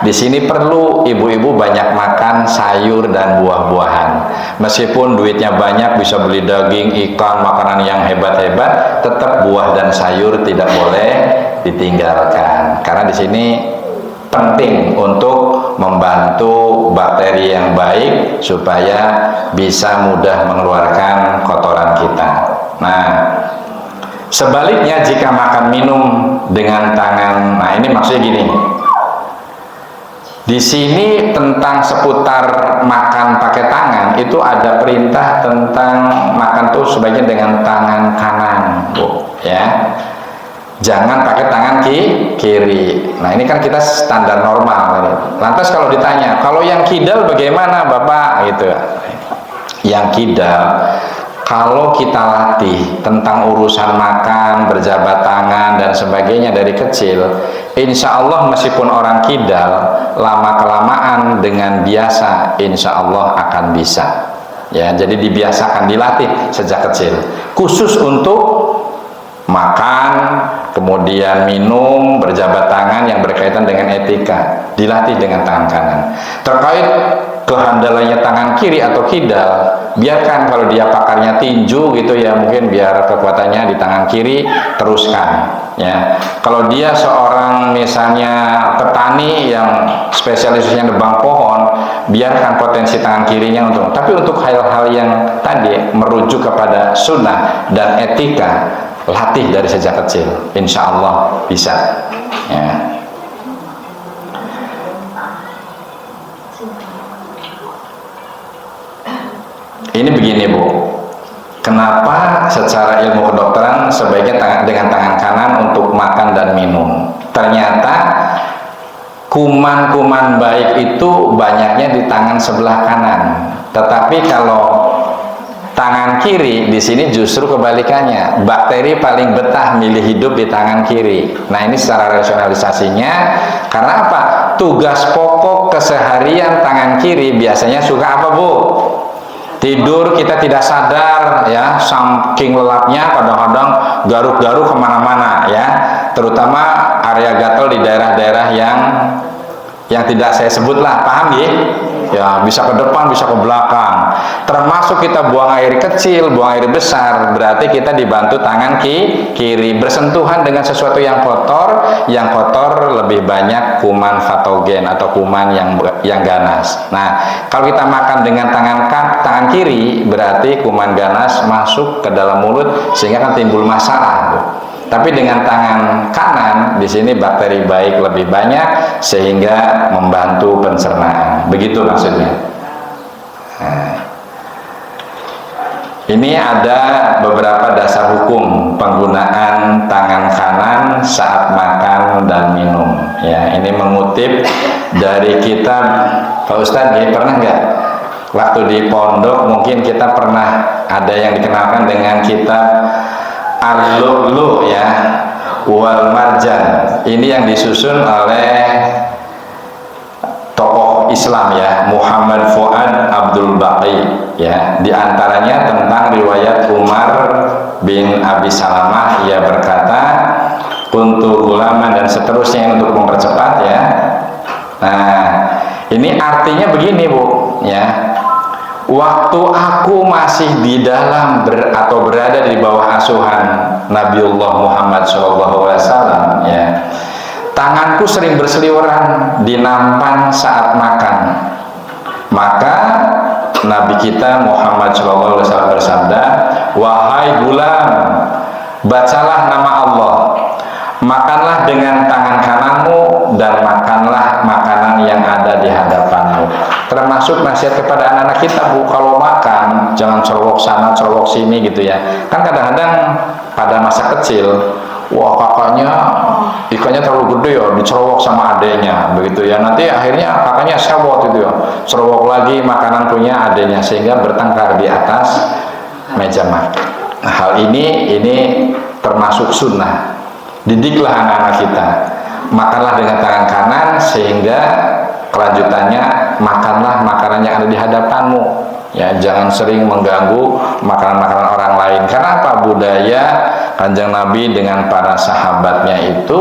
di sini perlu ibu-ibu banyak makan sayur dan buah-buahan. Meskipun duitnya banyak bisa beli daging, ikan, makanan yang hebat-hebat, tetap buah dan sayur tidak boleh ditinggalkan. Karena di sini penting untuk membantu bakteri yang baik supaya bisa mudah mengeluarkan kotoran kita. Nah, sebaliknya jika makan minum dengan tangan, nah ini maksudnya gini. Di sini tentang seputar makan pakai tangan itu ada perintah tentang makan tuh sebaiknya dengan tangan kanan, Bu, ya. Jangan pakai tangan kiri. Nah, ini kan kita standar normal. Lantas kalau ditanya, kalau yang kidal bagaimana, Bapak? Gitu. Yang kidal, kalau kita latih tentang urusan makan, berjabat tangan dan sebagainya dari kecil, insya Allah meskipun orang kidal, lama kelamaan dengan biasa, insya Allah akan bisa. Ya, jadi dibiasakan, dilatih sejak kecil. Khusus untuk makan, kemudian minum, berjabat tangan yang berkaitan dengan etika, dilatih dengan tangan kanan. Terkait kehandalannya tangan kiri atau kidal, biarkan kalau dia pakarnya tinju gitu ya, mungkin biar kekuatannya di tangan kiri, teruskan ya. Kalau dia seorang misalnya petani yang spesialisnya nebang pohon, biarkan potensi tangan kirinya untuk. Tapi untuk hal-hal yang tadi merujuk kepada sunnah dan etika, latih dari sejak kecil, insya Allah bisa ya. Ini begini, Bu, kenapa secara ilmu kedokteran sebaiknya dengan tangan kanan untuk makan dan minum? Ternyata kuman-kuman baik itu banyaknya di tangan sebelah kanan, tetapi kalau tangan kiri di sini justru kebalikannya. Bakteri paling betah milih hidup di tangan kiri. Nah, ini secara rasionalisasinya, karena apa? Tugas pokok keseharian tangan kiri biasanya suka apa, Bu? Tidur, kita tidak sadar ya, saking lelapnya kadang-kadang garuk-garuk kemana-mana ya, terutama area gatal di daerah-daerah yang tidak saya sebutlah, paham ya? Ya, bisa ke depan, bisa ke belakang. Termasuk kita buang air kecil, buang air besar, berarti kita dibantu tangan kiri. Bersentuhan dengan sesuatu yang kotor lebih banyak kuman patogen atau kuman yang ganas. Nah, kalau kita makan dengan tangan kiri, berarti kuman ganas masuk ke dalam mulut sehingga kan timbul masalah, Bu. Tapi dengan tangan kanan di sini bakteri baik lebih banyak sehingga membantu pencernaan. Begitu maksudnya. Nah, ini ada beberapa dasar hukum penggunaan tangan kanan saat makan dan minum. Ya, ini mengutip dari kitab, Pak Ustadz, ya, pernah nggak waktu di pondok mungkin kita pernah ada yang dikenalkan dengan kitab Al-Lu'lu' ya, wal Marjan. Ini yang disusun oleh tokoh Islam ya, Muhammad Fuad Abdul Baqi ya. Di antaranya tentang riwayat Umar bin Abi Salamah, ia berkata, kuntu gulaman, dan seterusnya untuk mempercepat ya. Nah, ini artinya begini, Bu ya. Waktu aku masih di dalam atau berada di bawah asuhan Nabiullah Muhammad SAW ya, tanganku sering berseliweran di nampan saat makan. Maka Nabi kita Muhammad SAW bersabda, wahai gulam, bacalah nama Allah, makanlah dengan tangan kananmu dan makanlah makanan yang ada di hadapanmu. Termasuk nasihat kepada anak-anak kita, Bu, kalau makan jangan cerowok sana cerowok sini gitu ya. Kan kadang-kadang pada masa kecil, wah kakaknya ikannya terlalu gede ya, dicerowok sama adenya begitu ya, nanti akhirnya kakaknya sewot itu ya, cerowok lagi makanan punya adenya sehingga bertengkar di atas meja makan. Nah, hal ini termasuk sunnah. Didiklah anak-anak kita makanlah dengan tangan kanan, sehingga kelanjutannya makanlah makanan yang ada di hadapanmu, ya, jangan sering mengganggu makanan-makanan orang lain. Karena apa? Budaya Kanjeng Nabi dengan para sahabatnya itu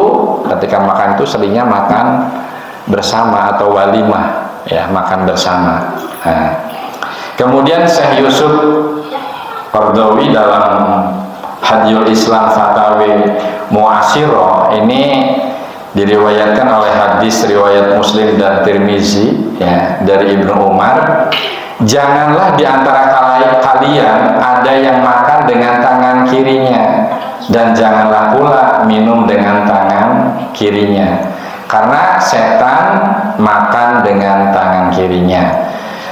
ketika makan itu seringnya makan bersama atau walimah, ya, makan bersama. Nah, kemudian Syekh Yusuf Qaradawi dalam Hadiyul Islam Fatawi Mu'asyirah ini diriwayatkan oleh hadis riwayat Muslim dan Tirmizi, ya, dari Ibnu Umar, janganlah di antara kalian ada yang makan dengan tangan kirinya, dan janganlah pula minum dengan tangan kirinya, karena setan makan dengan tangan kirinya,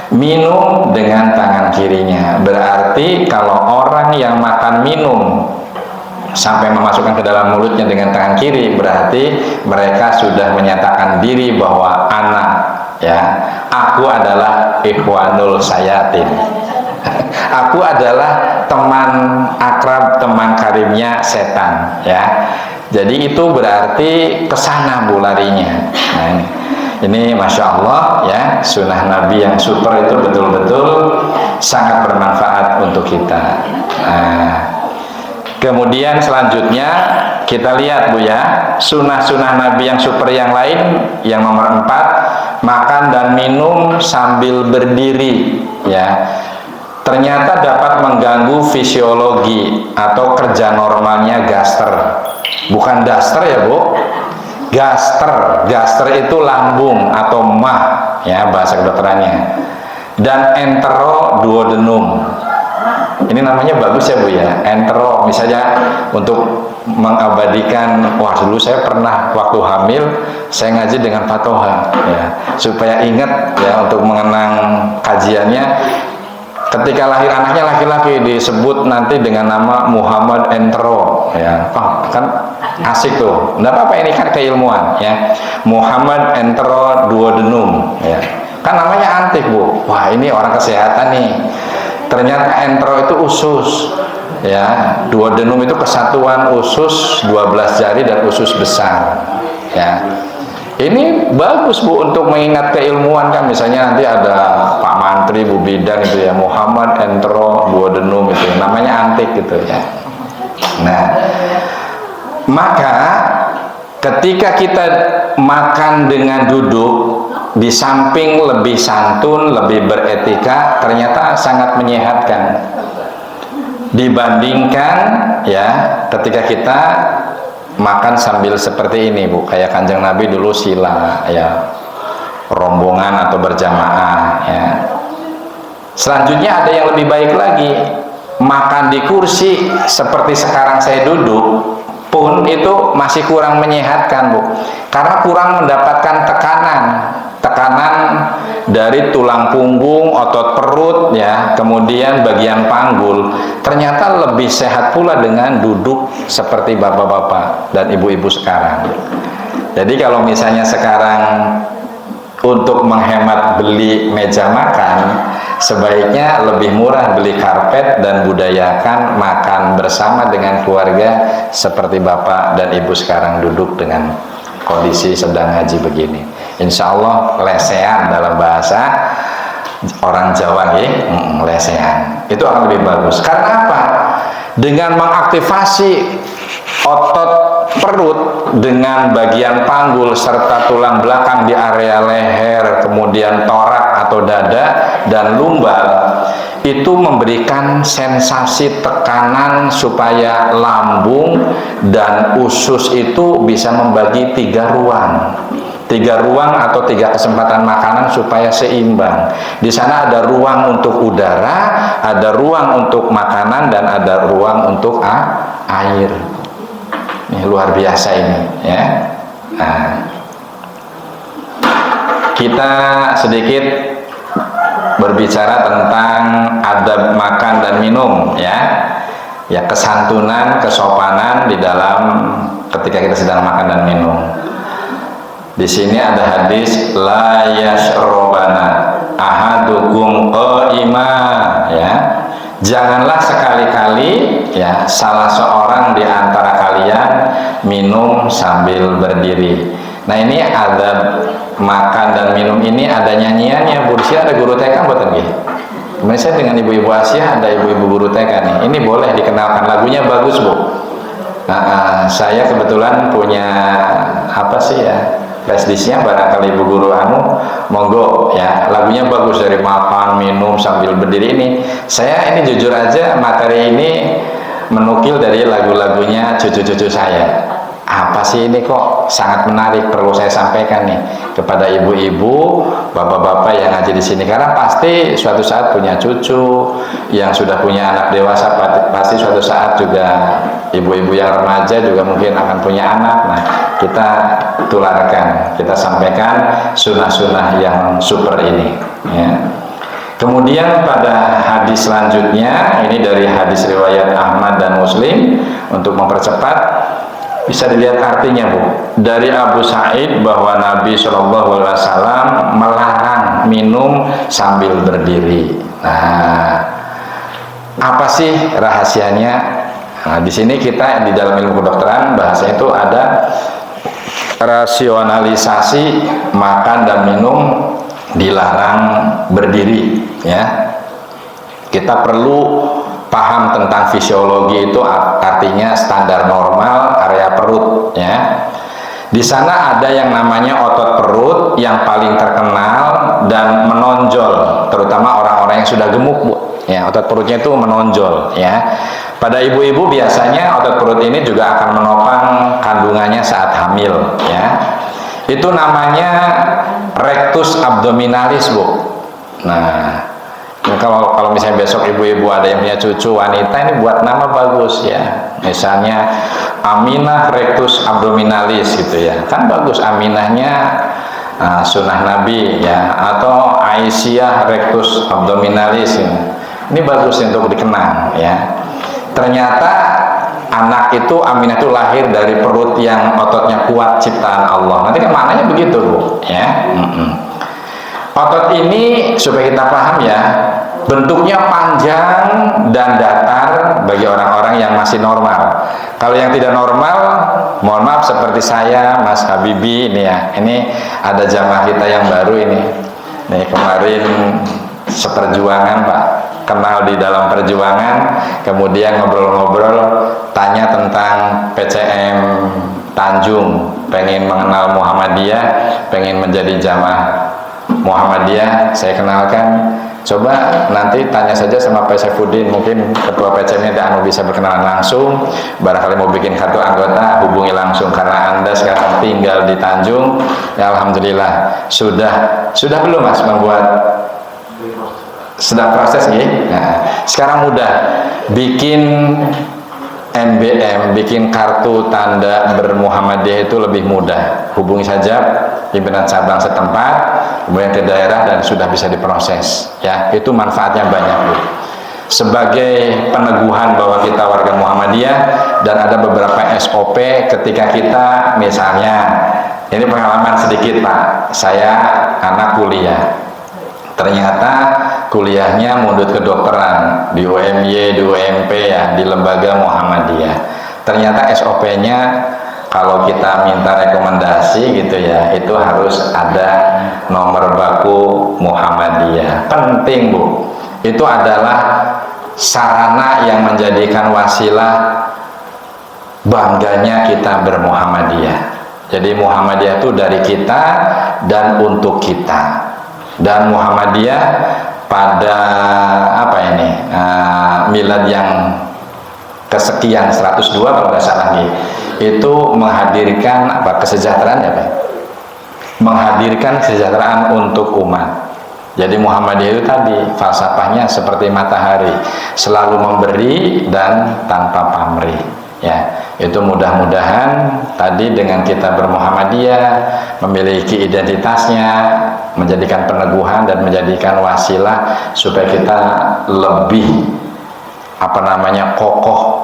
minum dengan tangan kirinya. Berarti kalau orang yang makan minum sampai memasukkan ke dalam mulutnya dengan tangan kiri, berarti mereka sudah menyatakan diri bahwa anak, ya, aku adalah ikhwanul sayatin. Aku adalah teman akrab, teman karibnya setan, ya. Jadi itu berarti kesana bu larinya. Nah, ini masya Allah, ya, sunnah Nabi yang super itu betul-betul sangat bermanfaat untuk kita. Nah, kemudian selanjutnya kita lihat bu, ya, sunnah-sunnah Nabi yang super yang lain, yang nomor 4, makan dan minum sambil berdiri, ya. Ternyata dapat mengganggu fisiologi atau kerja normalnya gaster. Bukan daster ya bu, gaster. Gaster itu lambung atau mah, ya, bahasa kedokterannya. Dan enteroduodenum. Ini namanya bagus ya bu, ya, entero. Misalnya untuk mengabadikan, wah dulu saya pernah waktu hamil saya ngaji dengan Pak Toha, ya, supaya ingat, ya, untuk mengenang kajiannya. Ketika lahir anaknya laki-laki disebut nanti dengan nama Muhammad Entero, ya, oh, kan asik tuh. Nggak apa-apa, ini kan keilmuan, ya. Muhammad Enteroduodenum, ya, kan namanya antik bu. Wah ini orang kesehatan nih. Ternyata entero itu usus, ya, duodenum itu kesatuan usus 12 jari dan usus besar, ya. Ini bagus bu untuk mengingat keilmuan kan, misalnya nanti ada Pak Mantri, Bu Bidan itu, ya, Muhammad Enteroduodenum itu namanya antik gitu, ya. Nah, maka ketika kita makan dengan duduk, di samping lebih santun, lebih beretika, ternyata sangat menyehatkan dibandingkan, ya, ketika kita makan sambil seperti ini bu, kayak Kanjeng Nabi dulu sila, ya, rombongan atau berjamaah, ya. Selanjutnya ada yang lebih baik lagi, makan di kursi seperti sekarang saya duduk pun itu masih kurang menyehatkan bu, karena kurang mendapatkan tekanan dari tulang punggung, otot perut, ya, kemudian bagian panggul. Ternyata lebih sehat pula dengan duduk seperti bapak-bapak dan ibu-ibu sekarang. Jadi kalau misalnya sekarang untuk menghemat beli meja makan, sebaiknya lebih murah beli karpet dan budayakan makan bersama dengan keluarga seperti bapak dan ibu sekarang duduk dengan kondisi sedang ngaji begini. Insya Allah lesehan dalam bahasa orang Jawa, ya, lesehan itu akan lebih bagus. Karena apa? Dengan mengaktifasi otot perut dengan bagian panggul serta tulang belakang di area leher, kemudian torak atau dada dan lumbar, itu memberikan sensasi tekanan supaya lambung dan usus itu bisa membagi 3 ruang. 3 ruang atau 3 kesempatan makanan supaya seimbang. Di sana ada ruang untuk udara, ada ruang untuk makanan, dan ada ruang untuk air. Ini luar biasa ini, ya. Nah, kita sedikit berbicara tentang adab makan dan minum, ya. Ya, kesantunan, kesopanan di dalam ketika kita sedang makan dan minum. Di sini ada hadis la yashrobana ahadukum qaima, ya. Janganlah sekali-kali, ya, salah seorang di antara kalian minum sambil berdiri. Nah ini ada makan dan minum ini ada nyanyiannya. Bu, di sini ada guru TK buatan nggih. Kemarin saya dengan ibu-ibu Asia ada ibu-ibu guru TK nih. Ini boleh dikenalkan, lagunya bagus Bu. Nah, saya kebetulan punya apa sih ya, flashdisknya, barangkali ibu guru monggo ya, lagunya bagus, dari makan minum sambil berdiri ini. Saya ini jujur aja materi ini menukil dari lagu-lagunya cucu-cucu saya. Apa sih ini kok sangat menarik, perlu saya sampaikan nih kepada ibu-ibu, bapak-bapak yang ngaji di sini, karena pasti suatu saat punya cucu, yang sudah punya anak dewasa pasti suatu saat juga, ibu-ibu yang remaja juga mungkin akan punya anak. Nah, kita tularkan, kita sampaikan sunnah-sunnah yang super ini ya. Kemudian pada hadis selanjutnya, ini dari hadis riwayat Ahmad dan Muslim, untuk mempercepat bisa dilihat artinya Bu, dari Abu Sa'id bahwa Nabi SAW melarang minum sambil berdiri. Nah, apa sih rahasianya? Nah, di sini kita di dalam ilmu kedokteran bahasa itu ada rasionalisasi makan dan minum dilarang berdiri ya. Kita perlu paham tentang fisiologi, itu artinya standar normal area perut ya. Di sana ada yang namanya otot perut yang paling terkenal dan menonjol, terutama orang-orang yang sudah gemuk Bu ya, otot perutnya itu menonjol ya. Pada ibu-ibu biasanya otot perut ini juga akan menopang kandungannya saat hamil ya. Itu namanya rectus abdominalis Bu. Nah, kalau misalnya besok ibu-ibu ada yang punya cucu wanita, ini buat nama bagus ya, misalnya Aminah rectus abdominalis gitu ya, kan bagus Aminahnya sunnah Nabi ya, atau Aisyah rectus abdominalis ini bagus untuk dikenang ya. Ternyata anak itu, Aminah itu lahir dari perut yang ototnya kuat ciptaan Allah. Nanti kan maknanya begitu Bu ya. Otot ini supaya kita paham ya, bentuknya panjang dan datar bagi orang-orang yang masih normal. Kalau yang tidak normal, mohon maaf seperti saya, Mas Habibi ini ya, ini ada jamaah kita yang baru ini. Nih kemarin seperjuangan Pak, kenal di dalam perjuangan, kemudian ngobrol-ngobrol, tanya tentang PCM Tanjung, pengen mengenal Muhammadiyah, pengen menjadi jamaah Muhammadiyah. Saya kenalkan, coba nanti tanya saja sama Pak Saifuddin, mungkin ketua PCM-nya bisa berkenalan langsung, barangkali mau bikin kartu anggota, hubungi langsung, karena Anda sekarang tinggal di Tanjung ya. Alhamdulillah sudah belum Mas membuat, sedang proses nih. Nah, sekarang mudah bikin NBM, bikin kartu tanda bermuhammadiyah itu lebih mudah. Hubungi saja pimpinan cabang setempat, kemudian ke daerah, dan sudah bisa diproses ya. Itu manfaatnya banyak Bu, sebagai peneguhan bahwa kita warga Muhammadiyah. Dan ada beberapa SOP ketika kita, misalnya ini pengalaman sedikit Pak, saya anak kuliah, ternyata kuliahnya mundut kedokteran di UMY, di UMP ya, di lembaga Muhammadiyah. Ternyata SOP-nya kalau kita minta rekomendasi gitu ya, itu harus ada nomor baku Muhammadiyah. Penting Bu, itu adalah sarana yang menjadikan wasilah bangganya kita bermuhammadiyah. Jadi Muhammadiyah itu dari kita dan untuk kita. Dan Muhammadiyah pada apa ini milad yang kesekian 102 kalau nggak salah nih, itu menghadirkan apa, kesejahteraan ya Pak? Menghadirkan kesejahteraan untuk umat. Jadi Muhammadiyah itu tadi falsafahnya seperti matahari, selalu memberi dan tanpa pamrih ya. Itu mudah-mudahan tadi dengan kita bermuhammadiyah, memiliki identitasnya, menjadikan peneguhan dan menjadikan wasilah supaya kita lebih apa namanya kokoh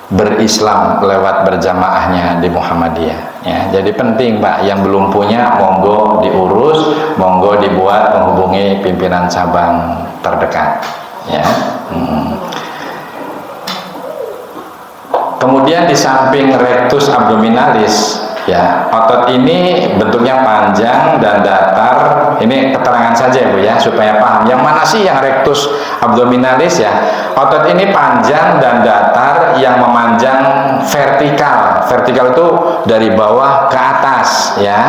berislam lewat berjamaahnya di Muhammadiyah ya. Jadi penting Pak, yang belum punya monggo diurus, monggo dibuat, menghubungi pimpinan cabang terdekat ya. Kemudian di samping rectus abdominalis Ya, otot ini bentuknya panjang dan datar. Ini keterangan saja Bu ya, supaya paham. Yang mana sih yang rectus abdominalis ya? Otot ini panjang dan datar yang memanjang vertikal. Vertikal itu dari bawah ke atas ya.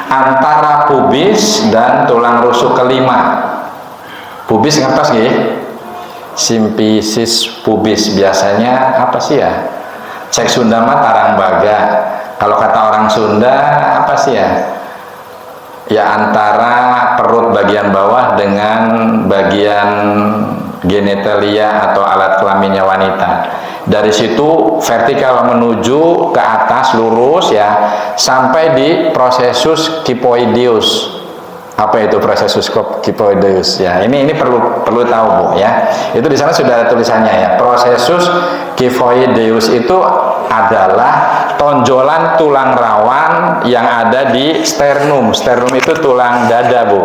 Antara pubis dan tulang rusuk kelima. Pubis ngatas nggih? Simpisis pubis biasanya apa sih ya? Cek Sunda mah tarangbaga. Kalau kata orang Sunda apa sih ya? Ya antara perut bagian bawah dengan bagian genitalia atau alat kelaminnya wanita. Dari situ vertikal menuju ke atas lurus ya sampai di processus kyphoideus. Apa itu processus kyphoideus ya? Ini perlu tahu Bu ya. Itu di sana sudah ada tulisannya ya. Processus kyphoideus itu adalah tonjolan tulang rawan yang ada di sternum. Sternum itu tulang dada Bu.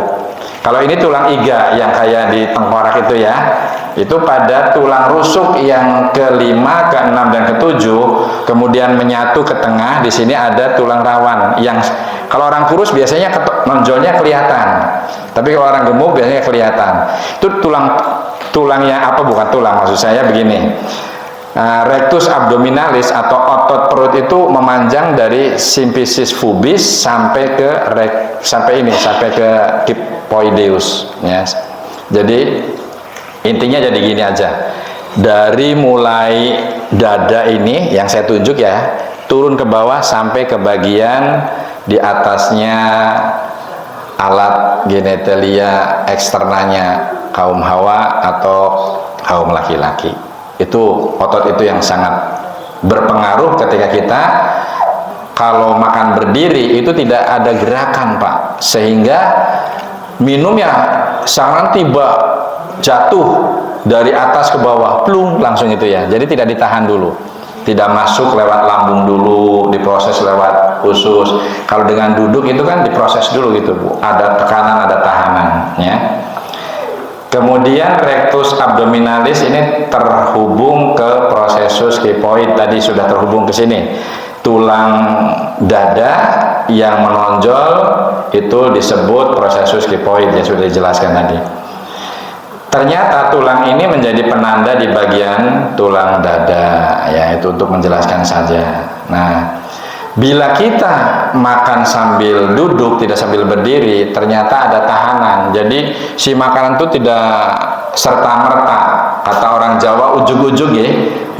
Kalau ini tulang iga yang kayak di tengkorak itu ya, itu pada tulang rusuk yang ke-5, ke-6 dan ke-7, kemudian menyatu ke tengah. Di sini ada tulang rawan yang kalau orang kurus biasanya nonjolnya kelihatan, tapi kalau orang gemuk biasanya kelihatan. Itu tulangnya apa? Bukan tulang, maksud saya begini. Rectus abdominalis atau otot perut itu memanjang dari simpisis pubis sampai ke kyphoideus ya. Jadi intinya jadi gini aja. Dari mulai dada ini yang saya tunjuk ya, turun ke bawah sampai ke bagian di atasnya alat genitalia eksternanya kaum Hawa atau kaum laki-laki. Itu otot itu yang sangat berpengaruh ketika kita kalau makan berdiri itu tidak ada gerakan Pak, sehingga minumnya sangat tiba jatuh dari atas ke bawah plung langsung itu ya. Jadi tidak ditahan dulu, tidak masuk lewat lambung dulu, diproses lewat usus. Kalau dengan duduk itu kan diproses dulu gitu Bu, ada tekanan, ada tahanan ya. Kemudian rectus abdominalis ini terhubung ke processus kyphoid, tadi sudah terhubung ke sini. Tulang dada yang menonjol itu disebut processus kyphoid, ya sudah dijelaskan tadi. Ternyata tulang ini menjadi penanda di bagian tulang dada, ya itu untuk menjelaskan saja. Nah, bila kita makan sambil duduk, tidak sambil berdiri, ternyata ada tahanan. Jadi si makanan itu tidak serta-merta. Kata orang Jawa ujug-ujug ya,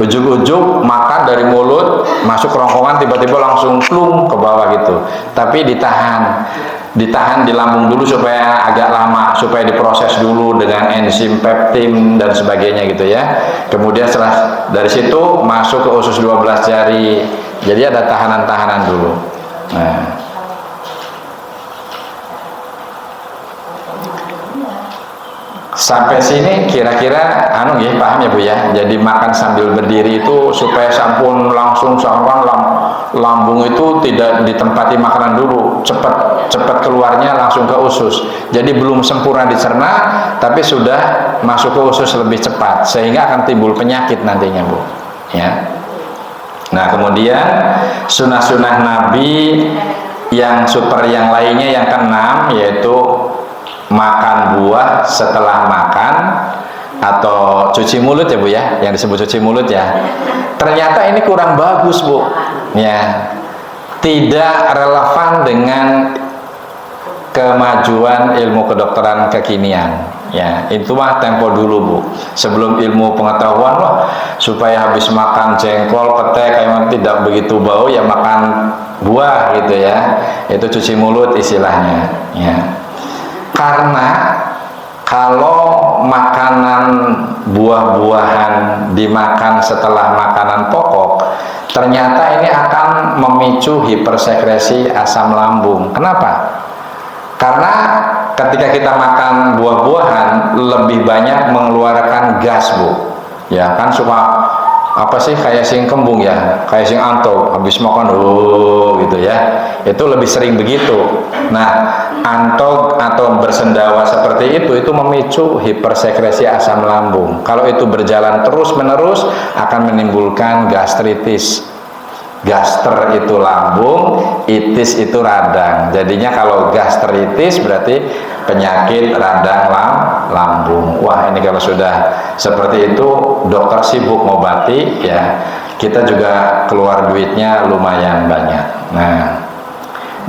ujug-ujug makan dari mulut, masuk kerongkongan tiba-tiba langsung plung ke bawah gitu. Tapi ditahan di lambung dulu supaya agak lama, supaya diproses dulu dengan enzim peptin dan sebagainya gitu ya. Kemudian setelah dari situ masuk ke usus 12 jari. Jadi ada tahanan-tahanan dulu. Nah, sampai sini kira-kira anu ya, paham ya Bu ya. Jadi makan sambil berdiri itu supaya sampun langsung lambung itu tidak ditempati makanan dulu, cepat keluarnya langsung ke usus. Jadi belum sempurna dicerna, tapi sudah masuk ke usus lebih cepat, sehingga akan timbul penyakit nantinya Bu. Ya. Nah, kemudian sunah-sunah Nabi yang super yang lainnya yang ke-6 yaitu makan buah setelah makan atau cuci mulut ya Bu ya, yang disebut cuci mulut ya. Ternyata ini kurang bagus Bu. Ya. Tidak relevan dengan kemajuan ilmu kedokteran kekinian. Ya, itu mah tempo dulu Bu. Sebelum ilmu pengetahuan loh, supaya habis makan jengkol, petai kayak tidak begitu bau ya makan buah gitu ya. Itu cuci mulut istilahnya. Ya. Karena kalau makanan buah-buahan dimakan setelah makanan pokok, ternyata ini akan memicu hipersekresi asam lambung. Kenapa? Karena ketika kita makan buah-buahan lebih banyak mengeluarkan gas Bu. Ya kan suka apa sih kayak sing kembung ya, kayak sing antok habis makan gitu ya. Itu lebih sering begitu. Nah, antok atau bersendawa seperti itu memicu hipersekresi asam lambung. Kalau itu berjalan terus-menerus akan menimbulkan gastritis. Gaster itu lambung, itis itu radang. Jadinya kalau gastritis berarti penyakit radang lambung. Wah, ini kalau sudah seperti itu dokter sibuk ngobati ya. Kita juga keluar duitnya lumayan banyak. Nah,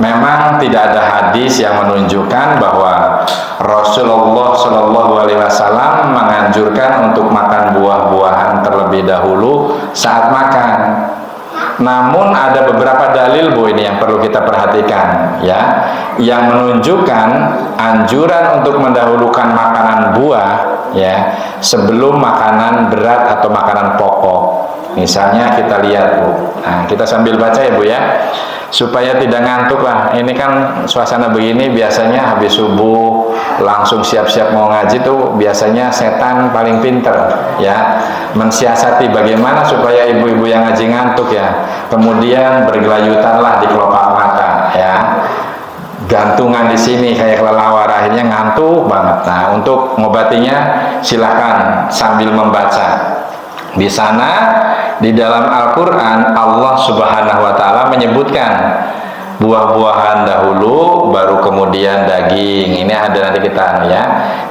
memang tidak ada hadis yang menunjukkan bahwa Rasulullah Shallallahu Alaihi Wasallam menganjurkan untuk makan buah-buahan terlebih dahulu saat makan. Namun ada beberapa dalil Bu ini yang perlu kita perhatikan ya, yang menunjukkan anjuran untuk mendahulukan makanan buah ya sebelum makanan berat atau makanan pokok. Misalnya kita lihat Bu, nah kita sambil baca ya Bu ya, supaya tidak ngantuk lah. Ini kan suasana begini biasanya habis subuh langsung siap-siap mau ngaji tuh biasanya setan paling pinter ya, mensiasati bagaimana supaya ibu-ibu yang ngaji ngantuk ya, kemudian bergelayutanlah di kelopak mata ya, gantungan di sini kayak kelelawar, akhirnya ngantuk banget. Nah, untuk ngobatinya silahkan sambil membaca. Di sana di dalam Al-Quran Allah Subhanahu wa Ta'ala menyebutkan buah-buahan dahulu, baru kemudian daging. Ini ada nanti kita ya.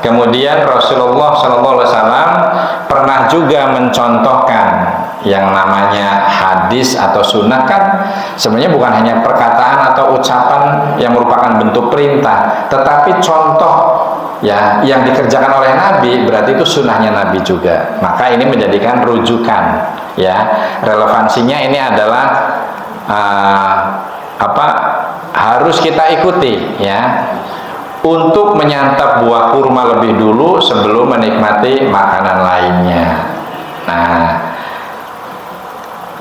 Kemudian Rasulullah SAW pernah juga mencontohkan yang namanya hadis atau sunnah kan sebenarnya bukan hanya perkataan atau ucapan yang merupakan bentuk perintah, tetapi contoh ya yang dikerjakan oleh Nabi, berarti itu sunnahnya Nabi juga. Maka ini menjadikan rujukan ya. Relevansinya ini adalah harus kita ikuti ya, untuk menyantap buah kurma lebih dulu sebelum menikmati makanan lainnya. Nah,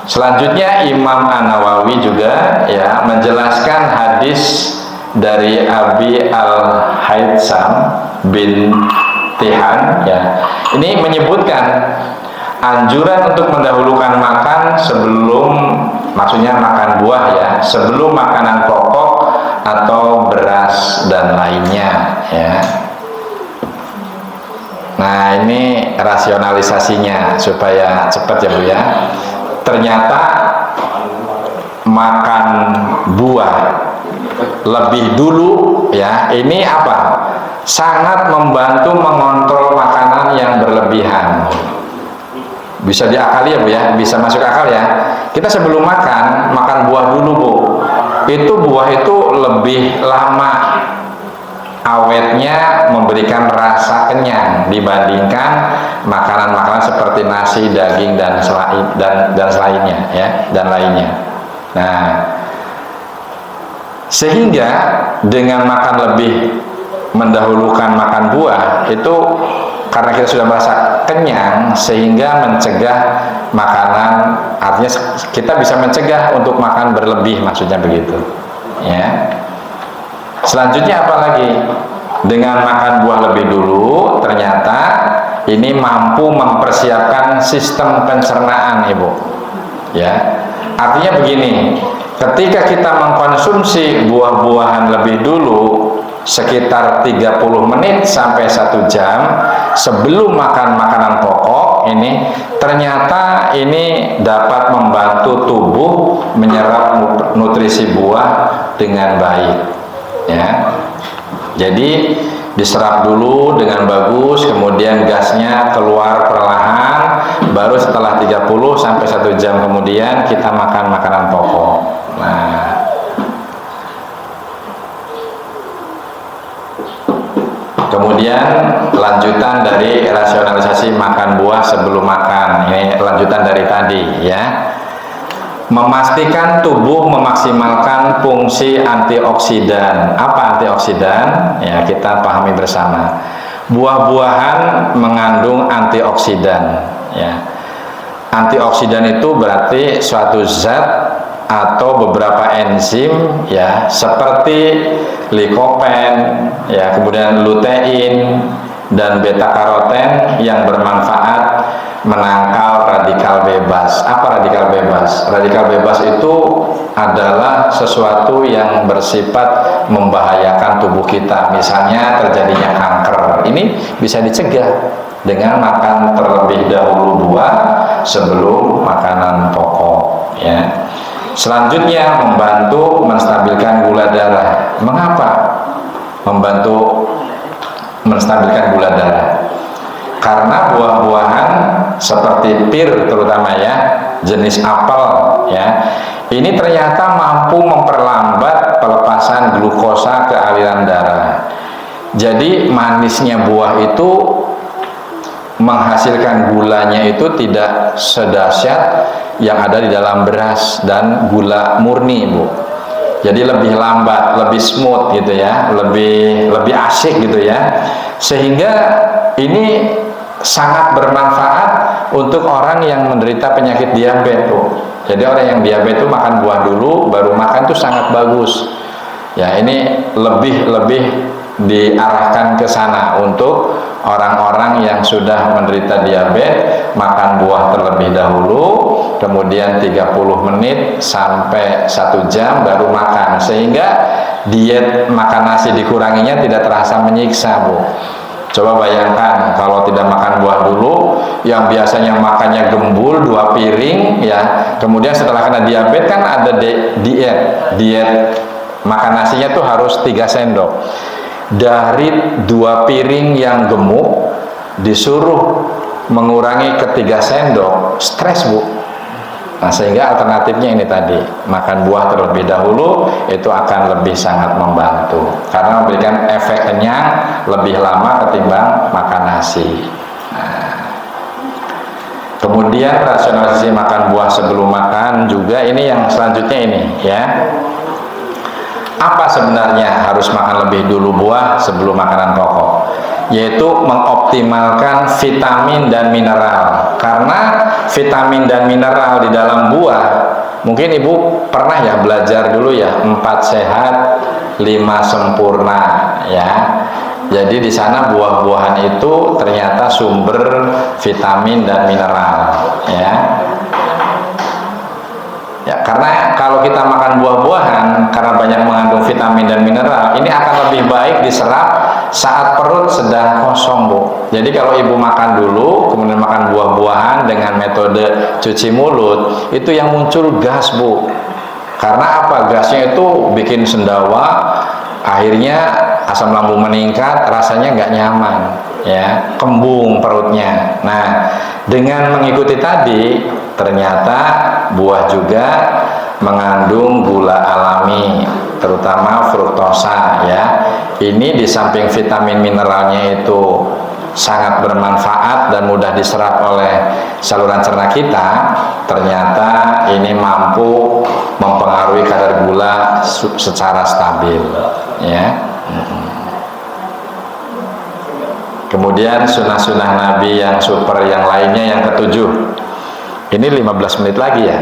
selanjutnya Imam An-Nawawi juga ya menjelaskan hadis dari Abi Al-Haytham bin Tihan ya. Ini menyebutkan anjuran untuk mendahulukan makan sebelum, maksudnya makan buah ya, sebelum makanan pokok atau beras dan lainnya ya. Nah, ini rasionalisasinya supaya cepat ya Bu ya. Ternyata makan buah lebih dulu ya, ini apa? Sangat membantu mengontrol makanan yang berlebihan. Bisa diakali ya Bu ya, bisa masuk akal ya. Kita sebelum makan buah dulu Bu. Itu buah itu lebih lama awetnya, memberikan rasa kenyang dibandingkan makanan-makanan seperti nasi, daging dan selainnya ya, dan lainnya. Nah, sehingga dengan makan lebih mendahulukan makan buah itu karena kita sudah merasa kenyang, sehingga mencegah makanan, artinya kita bisa mencegah untuk makan berlebih, maksudnya begitu ya. Selanjutnya apa lagi? Dengan makan buah lebih dulu, ternyata ini mampu mempersiapkan sistem pencernaan Ibu ya. Artinya begini, ketika kita mengkonsumsi buah-buahan lebih dulu sekitar 30 menit sampai 1 jam sebelum makan makanan pokok, ini ternyata ini dapat membantu tubuh menyerap nutrisi buah dengan baik ya. Jadi diserap dulu dengan bagus, kemudian gasnya keluar perlahan, baru setelah 30 sampai 1 jam kemudian kita makan makanan pokok. Nah, kemudian lanjutan dari rasionalisasi makan buah sebelum makan, ini lanjutan dari tadi ya. Memastikan tubuh memaksimalkan fungsi antioksidan. Apa antioksidan? Ya, kita pahami bersama. Buah-buahan mengandung antioksidan ya. Antioksidan itu berarti suatu zat atau beberapa enzim ya, seperti likopen ya, kemudian lutein dan beta karoten yang bermanfaat menangkal radikal bebas. Apa radikal bebas? Radikal bebas itu adalah sesuatu yang bersifat membahayakan tubuh kita. Misalnya terjadinya kanker. Ini bisa dicegah dengan makan terlebih dahulu buah sebelum makanan pokok ya. Selanjutnya membantu menstabilkan gula darah. Mengapa membantu menstabilkan gula darah? Karena buah-buahan seperti pir terutama ya, jenis apel ya, ini ternyata mampu memperlambat pelepasan glukosa ke aliran darah. Jadi manisnya buah itu menghasilkan gulanya itu tidak sedahsyat yang ada di dalam beras dan gula murni, Bu. Jadi lebih lambat, lebih smooth gitu ya, lebih asik gitu ya. Sehingga ini sangat bermanfaat untuk orang yang menderita penyakit diabetes, Bu. Jadi orang yang diabetes itu makan buah dulu baru makan itu sangat bagus. Ya, ini lebih diarahkan ke sana untuk orang-orang yang sudah menderita diabetes, makan buah terlebih dahulu, kemudian 30 menit sampai 1 jam baru makan, sehingga diet makan nasi dikuranginya tidak terasa menyiksa, Bu. Coba bayangkan kalau tidak makan buah dulu, yang biasanya makannya gembul 2 piring ya, kemudian setelah kena diabetes kan ada diet makan nasinya tuh harus 3 sendok. Dari 2 piring yang gemuk disuruh mengurangi ke 3 sendok, stres, Bu. Nah, sehingga alternatifnya ini tadi, makan buah terlebih dahulu itu akan lebih sangat membantu karena memberikan efek kenyang lebih lama ketimbang makan nasi. Nah, kemudian rasionalisasi makan buah sebelum makan juga, ini yang selanjutnya ini ya. Apa sebenarnya harus makan lebih dulu buah sebelum makanan pokok? Yaitu mengoptimalkan vitamin dan mineral. Karena vitamin dan mineral di dalam buah, mungkin Ibu pernah ya belajar dulu ya, 4 sehat 5 sempurna ya. Jadi di sana buah-buahan itu ternyata sumber vitamin dan mineral ya. Ya, karena kalau kita makan buah-buahan karena banyak mengandung vitamin dan mineral, ini akan lebih baik diserap saat perut sedang kosong, Bu. Jadi kalau Ibu makan dulu, kemudian makan buah-buahan dengan metode cuci mulut, itu yang muncul gas, Bu. Karena apa? Gasnya itu bikin sendawa, akhirnya asam lambung meningkat, rasanya nggak nyaman, ya, kembung perutnya. Nah, dengan mengikuti tadi, ternyata buah juga mengandung gula alami, terutama fruktosa ya. Ini di samping vitamin mineralnya itu sangat bermanfaat dan mudah diserap oleh saluran cerna kita, ternyata ini mampu mempengaruhi kadar gula secara stabil ya. Kemudian sunnah-sunnah Nabi yang super yang lainnya yang ketujuh, ini 15 menit lagi ya.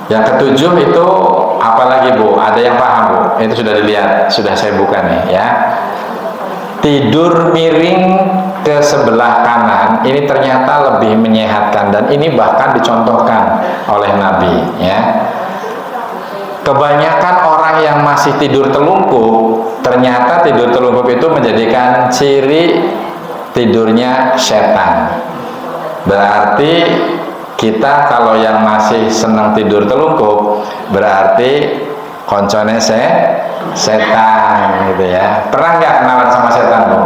Yang ketujuh itu apalagi, Bu? Ada yang paham, Bu? Itu sudah dilihat, sudah saya buka nih ya. Tidur miring ke sebelah kanan ini ternyata lebih menyehatkan, dan ini bahkan dicontohkan oleh Nabi ya. Kebanyakan orang yang masih tidur telungkup, ternyata tidur telungkup itu menjadikan ciri tidurnya setan. Berarti kita kalau yang masih senang tidur telungkup, berarti koncone setan gitu ya. Pernah nggak kenalan sama setan, Bu?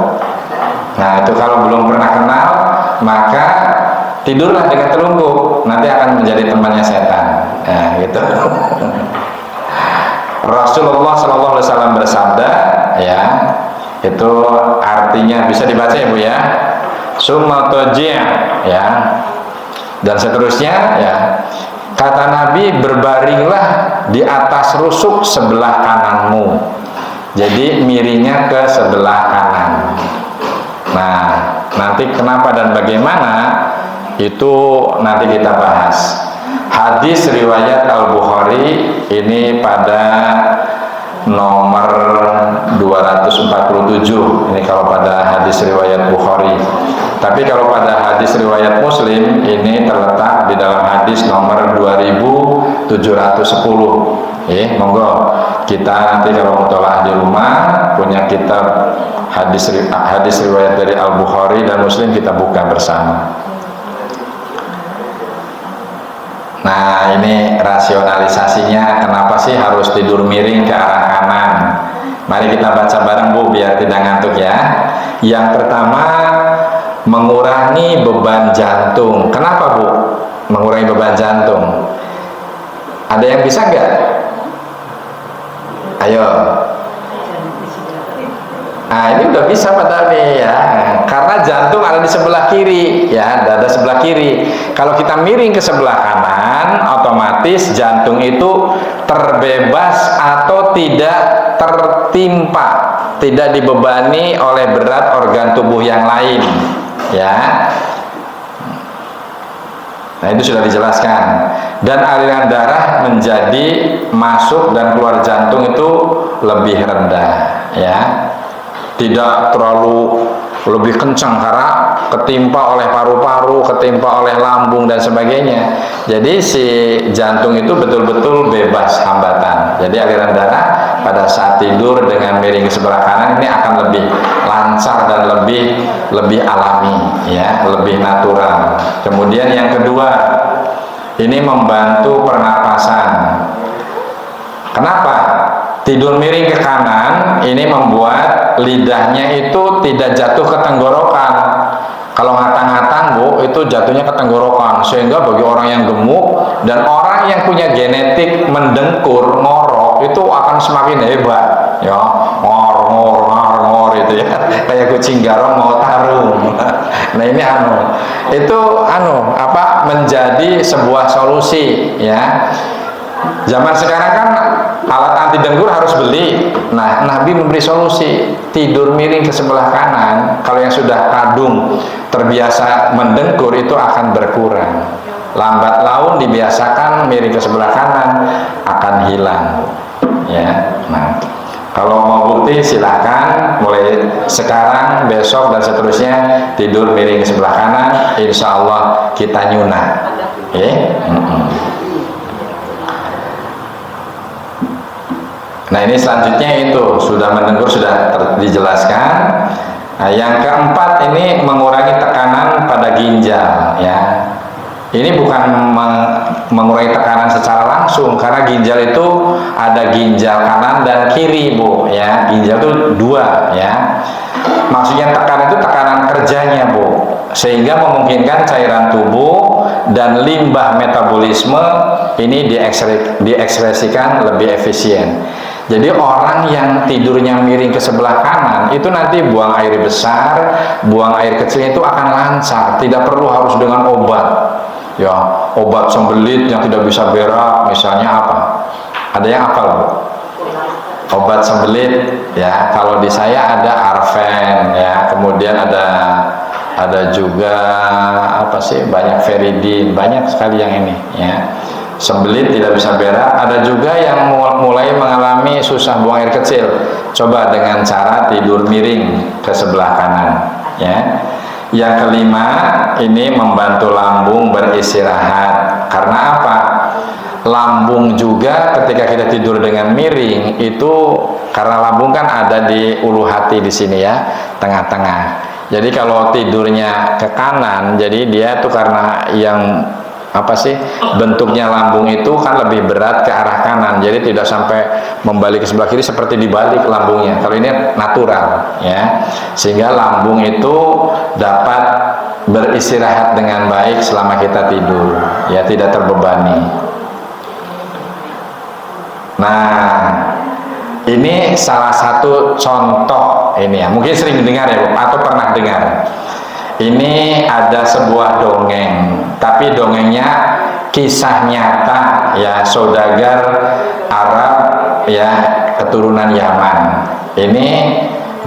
Nah, itu kalau belum pernah kenal, maka tidurlah dengan telungkup, nanti akan menjadi temannya setan. Nah, gitu. Rasulullah SAW bersabda ya, itu artinya bisa dibaca ya, Bu ya. Summa toji' ya, dan seterusnya ya. Kata Nabi, berbaringlah di atas rusuk sebelah kananmu. Jadi miringnya ke sebelah kanan. Nah, nanti kenapa dan bagaimana itu nanti kita bahas. Hadis riwayat Al-Bukhari ini pada nomor 247. Ini kalau pada hadis riwayat Bukhari. Tapi kalau pada hadis riwayat Muslim ini terletak di dalam hadis nomor 2710. Monggo kita nanti kalau mutolaah di rumah punya kitab hadis riwayat dari Al-Bukhari dan Muslim, kita buka bersama. Nah, ini rasionalisasinya kenapa sih harus tidur miring ke arah kanan. Mari kita baca bareng Bu biar tidak ngantuk ya. Yang pertama, mengurangi beban jantung. Kenapa Bu mengurangi beban jantung? Ada yang bisa nggak? Ayo. Nah, ini udah bisa padahal nih ya, karena jantung ada di sebelah kiri ya, dada sebelah kiri. Kalau kita miring ke sebelah kanan, otomatis jantung itu terbebas atau tidak tertimpa, tidak dibebani oleh berat organ tubuh yang lain ya. Nah, itu sudah dijelaskan. Dan aliran darah menjadi masuk dan keluar jantung itu lebih rendah ya. Tidak terlalu lebih kencang karena ketimpa oleh paru-paru, ketimpa oleh lambung dan sebagainya. Jadi si jantung itu betul-betul bebas hambatan. Jadi aliran darah pada saat tidur dengan miring ke sebelah kanan ini akan lebih lancar dan lebih alami ya, lebih natural. Kemudian yang kedua, ini membantu pernapasan. Kenapa? Tidur miring ke kanan ini membuat lidahnya itu tidak jatuh ke tenggorokan. Kalau ngatang-ngatang Bu, itu jatuhnya ke tenggorokan, sehingga bagi orang yang gemuk dan orang yang punya genetik mendengkur, ngorok, itu akan semakin hebat ya, ngor itu ya, kayak kucing garong mau tarung. Nah, ini itu menjadi sebuah solusi ya. Zaman sekarang kan alat anti dengkur harus beli. Nah, Nabi memberi solusi, tidur miring ke sebelah kanan. Kalau yang sudah kadung terbiasa mendengkur itu akan berkurang. Lambat laun dibiasakan miring ke sebelah kanan akan hilang. Ya. Nah, kalau mau bukti silahkan mulai sekarang, besok dan seterusnya tidur miring ke sebelah kanan, insya Allah kita nyunah. Nah, ini selanjutnya itu sudah mendengkur, sudah dijelaskan. Nah, yang keempat ini mengurangi tekanan pada ginjal ya. Ini bukan mengurangi tekanan secara langsung, karena ginjal itu ada ginjal kanan dan kiri Bu ya. Ginjal itu dua ya. Maksudnya tekanan itu tekanan kerjanya Bu, sehingga memungkinkan cairan tubuh dan limbah metabolisme ini diekspresikan lebih efisien. Jadi orang yang tidurnya miring ke sebelah kanan itu nanti buang air besar, buang air kecilnya itu akan lancar, tidak perlu harus dengan obat. Ya, obat sembelit yang tidak bisa berak misalnya apa? Ada yang hafal Bu? Obat sembelit ya, kalau di saya ada Arven ya, kemudian ada juga banyak Feridin, banyak sekali yang ini ya. Sembelit tidak bisa berak. Ada juga yang mulai mengalami susah buang air kecil, coba dengan cara tidur miring ke sebelah kanan ya. Yang kelima, ini membantu lambung beristirahat. Karena apa? Lambung juga ketika kita tidur dengan miring itu, karena lambung kan ada di ulu hati di sini ya, tengah-tengah. Jadi kalau tidurnya ke kanan, jadi dia tuh karena yang bentuknya lambung itu kan lebih berat ke arah kanan, jadi tidak sampai membalik ke sebelah kiri seperti dibalik lambungnya. Kalau ini natural ya, sehingga lambung itu dapat beristirahat dengan baik selama kita tidur ya, tidak terbebani. Nah, ini salah satu contoh ini ya, mungkin sering dengar ya Bu, atau pernah dengar. Ini ada sebuah dongeng, tapi dongengnya kisah nyata ya, saudagar Arab ya, keturunan Yaman. Ini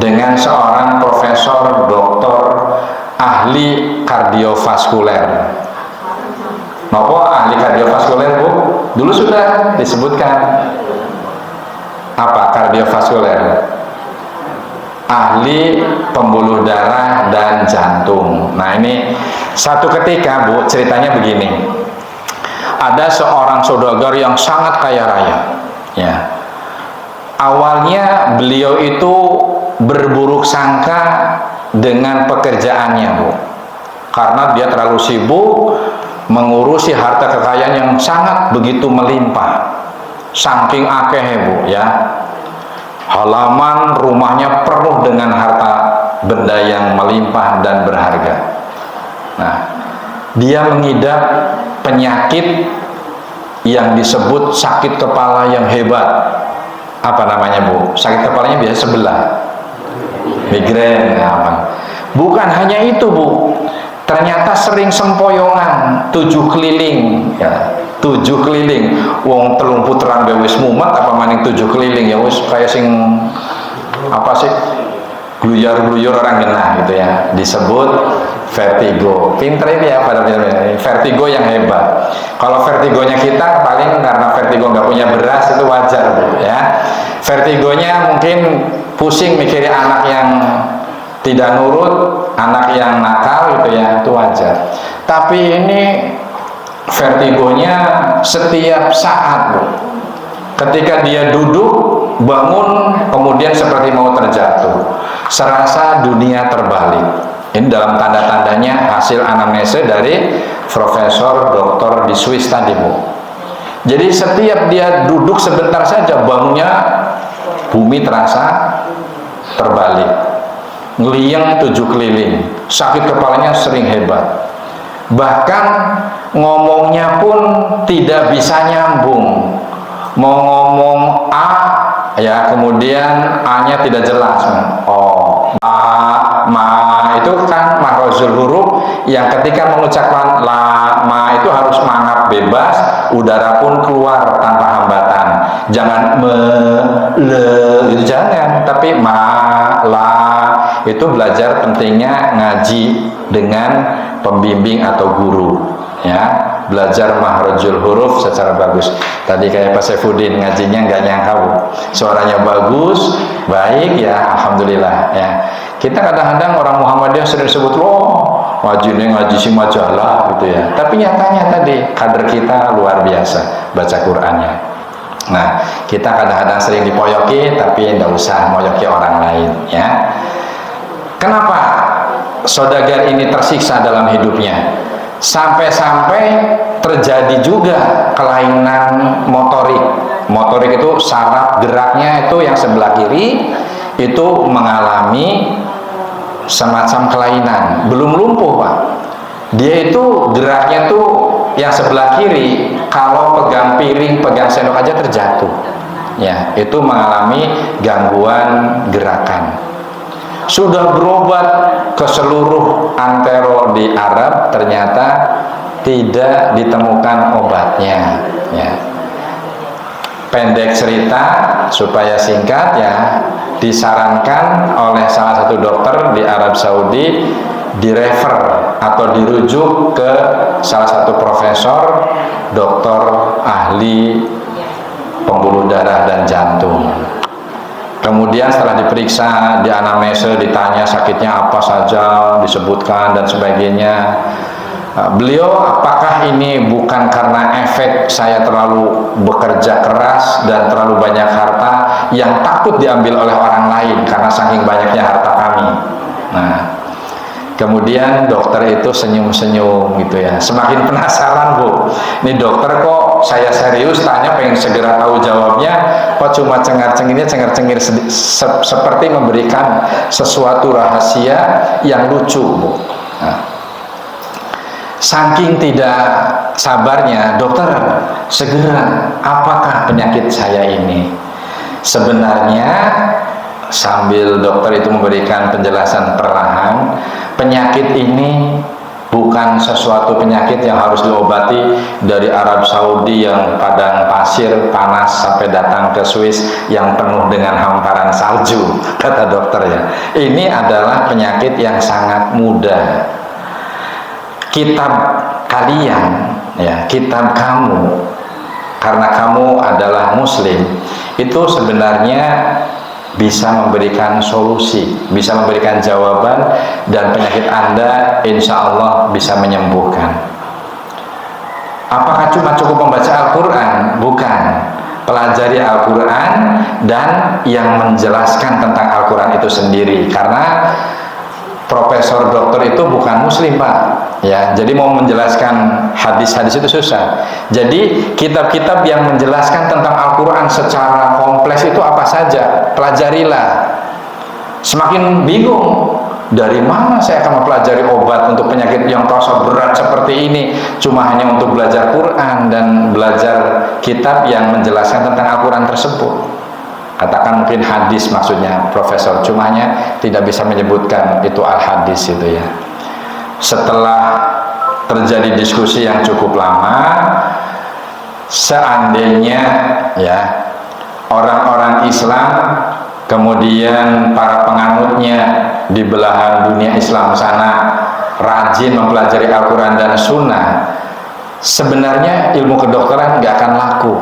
dengan seorang profesor doktor ahli kardiovaskuler. Nopo ahli kardiovaskuler Bu? Dulu sudah disebutkan. Apa kardiovaskuler? Ahli pembuluh darah dan jantung. Nah, ini satu ketika Bu, ceritanya begini. Ada seorang saudagar yang sangat kaya raya ya. Awalnya beliau itu berburuk sangka dengan pekerjaannya Bu, karena dia terlalu sibuk mengurusi harta kekayaan yang sangat begitu melimpah, saking akeh Bu ya, halaman rumahnya penuh dengan harta benda yang melimpah dan berharga. Nah, dia mengidap penyakit yang disebut sakit kepala yang hebat. Apa namanya Bu? Sakit kepalanya biasa sebelah, migrain. Bukan hanya itu Bu, ternyata sering sempoyongan 7 keliling ya, 7 keliling. Wong telung putaran wis mumet apa maning 7 keliling ya wis kayak sing apa sih, gluyar-gluyur orang genah gitu ya, disebut vertigo. Pinter ini ya pada vertigo yang hebat. Kalau vertigonya kita paling karena vertigo nggak punya beras itu wajar Bu ya. Vertigonya mungkin pusing mikirin anak yang tidak nurut, anak yang nakal gitu ya, itu wajar. Tapi ini vertigonya setiap saat Bu. Ketika dia duduk, bangun, kemudian seperti mau terjatuh, serasa dunia terbalik. Ini dalam tanda-tandanya hasil anamnesa dari profesor doktor di Swiss tadi Bu. Jadi setiap dia duduk sebentar saja, bangunnya bumi terasa terbalik, ngeliyeng 7 keliling, sakit kepalanya sering hebat, bahkan ngomongnya pun tidak bisa nyambung. Mau ngomong A ya, kemudian A-nya tidak jelas. Ma itu kan mahrojul huruf yang ketika mengucapkan la ma itu harus mangap bebas, udara pun keluar tanpa hambatan. Jangan me le itu jangan, tapi ma la. Itu belajar pentingnya ngaji dengan pembimbing atau guru ya, belajar mahrojul huruf secara bagus. Tadi kayak Pak Saifuddin ngajinya nggak nyangka Bu, suaranya bagus, baik ya, alhamdulillah ya. Kita kadang-kadang orang Muhammadiyah sering disebut loh ngajinya ngaji si majalah gitu ya, tapi nyatanya tadi kader kita luar biasa baca Qur'annya. Nah, kita kadang-kadang sering dipoyoki, tapi tidak usah moyoki orang lain ya. Kenapa saudagar ini tersiksa dalam hidupnya? Sampai-sampai terjadi juga kelainan motorik. Motorik itu saraf geraknya itu yang sebelah kiri itu mengalami semacam kelainan. Belum lumpuh Pak, dia itu geraknya tuh yang sebelah kiri kalau pegang piring, pegang sendok aja terjatuh ya, itu mengalami gangguan gerakan. Sudah berobat ke seluruh antero di Arab, ternyata tidak ditemukan obatnya ya. Pendek cerita supaya singkat ya, disarankan oleh salah satu dokter di Arab Saudi direfer atau dirujuk ke salah satu profesor dokter ahli pembuluh darah dan jantung. Kemudian setelah diperiksa, dianamnesa, ditanya sakitnya apa saja, disebutkan dan sebagainya. Beliau, apakah ini bukan karena efek saya terlalu bekerja keras dan terlalu banyak harta yang takut diambil oleh orang lain karena saking banyaknya harta kami. Nah, kemudian dokter itu senyum-senyum gitu ya, semakin penasaran Bu, ini dokter kok saya serius tanya pengen segera tahu jawabnya, kok cuma cengar-cengirnya cengar-cengir seperti memberikan sesuatu rahasia yang lucu Bu. Nah, saking tidak sabarnya dokter, segera apakah penyakit saya ini? Sebenarnya sambil dokter itu memberikan penjelasan perlahan, penyakit ini bukan sesuatu penyakit yang harus diobati dari Arab Saudi yang padang pasir panas sampai datang ke Swiss yang penuh dengan hamparan salju, kata dokter ya. Ini adalah penyakit yang sangat mudah. Kitab kalian ya, kitab kamu, karena kamu adalah muslim, itu sebenarnya bisa memberikan solusi, bisa memberikan jawaban, dan penyakit Anda insya Allah bisa menyembuhkan. Apakah cuma cukup membaca Al-Quran? Bukan. Pelajari Al-Quran dan yang menjelaskan tentang Al-Quran itu sendiri, karena profesor dokter itu bukan muslim Pak, Ya, jadi mau menjelaskan hadis-hadis itu susah. Jadi kitab-kitab yang menjelaskan tentang Al-Quran secara kompleks itu apa saja, pelajarilah. Semakin bingung, dari mana saya akan mempelajari obat untuk penyakit yang terasa berat seperti ini, cuma hanya untuk belajar Quran dan belajar kitab yang menjelaskan tentang Al-Quran tersebut. Katakan mungkin hadis maksudnya profesor, cuma hanya tidak bisa menyebutkan itu al-hadis itu ya. Setelah terjadi diskusi yang cukup lama, seandainya ya orang-orang Islam kemudian para penganutnya di belahan dunia Islam sana rajin mempelajari Al-Quran dan Sunnah, sebenarnya ilmu kedokteran nggak akan laku.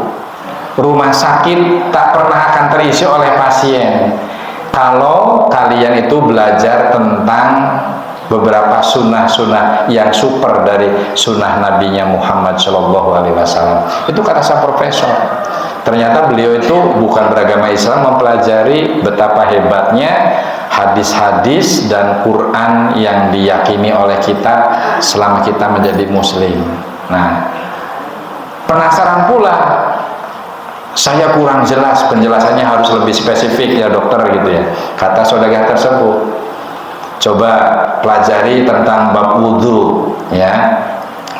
Rumah sakit tak pernah akan terisi oleh pasien kalau kalian itu belajar tentang beberapa sunnah-sunnah yang super dari sunnah nabinya Muhammad Shallallahu Alaihi Wasallam. Itu kata sang profesor. Ternyata beliau itu bukan beragama Islam, mempelajari betapa hebatnya hadis-hadis dan Quran yang diyakini oleh kita selama kita menjadi muslim. Nah, penasaran pula, saya kurang jelas, penjelasannya harus lebih spesifik ya dokter gitu ya, kata saudagar tersebut. Coba pelajari tentang bab wudhu ya,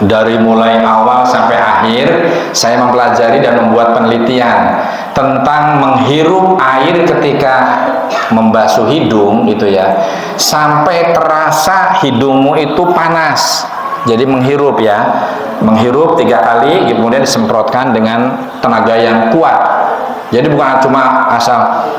dari mulai awal sampai akhir saya mempelajari dan membuat penelitian tentang menghirup air ketika membasuh hidung gitu ya, sampai terasa hidungmu itu panas. Jadi menghirup ya, menghirup 3 kali kemudian disemprotkan dengan tenaga yang kuat. Jadi bukan cuma asal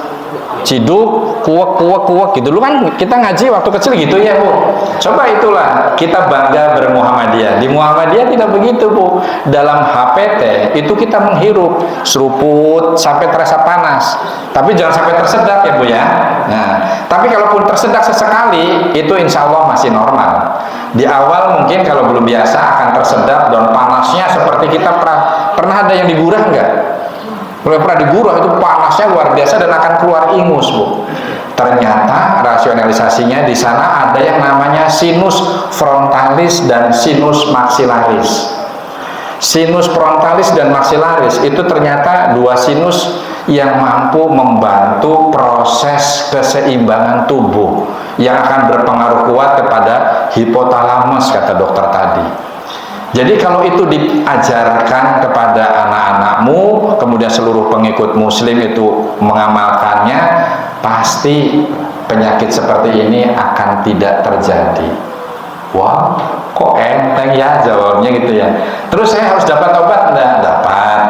ciduk, kuak gitu. Lu kan kita ngaji waktu kecil gitu ya Bu. Coba itulah kita bangga bermuhammadiyah. Di Muhammadiyah tidak begitu Bu. Dalam HPT itu kita menghirup seruput sampai terasa panas. Tapi jangan sampai tersedak ya Bu ya. Nah, tapi kalaupun tersedak sesekali itu insya Allah masih normal. Di awal mungkin kalau belum biasa akan tersedak dan panasnya seperti kita pernah ada yang digurah enggak? Kalau pernah digurah itu panasnya luar biasa dan akan keluar ingus Bu. Ternyata rasionalisasinya di sana ada yang namanya sinus frontalis dan sinus maxillaris. Sinus frontalis dan maxillaris itu ternyata 2 sinus yang mampu membantu proses keseimbangan tubuh yang akan berpengaruh kuat kepada hipotalamus kata dokter tadi. Jadi kalau itu diajarkan kepada anak-anakmu, kemudian seluruh pengikut muslim itu mengamalkannya, pasti penyakit seperti ini akan tidak terjadi. Wah, kok enteng ya jawabnya gitu ya. Terus saya harus dapat obat? Enggak dapat.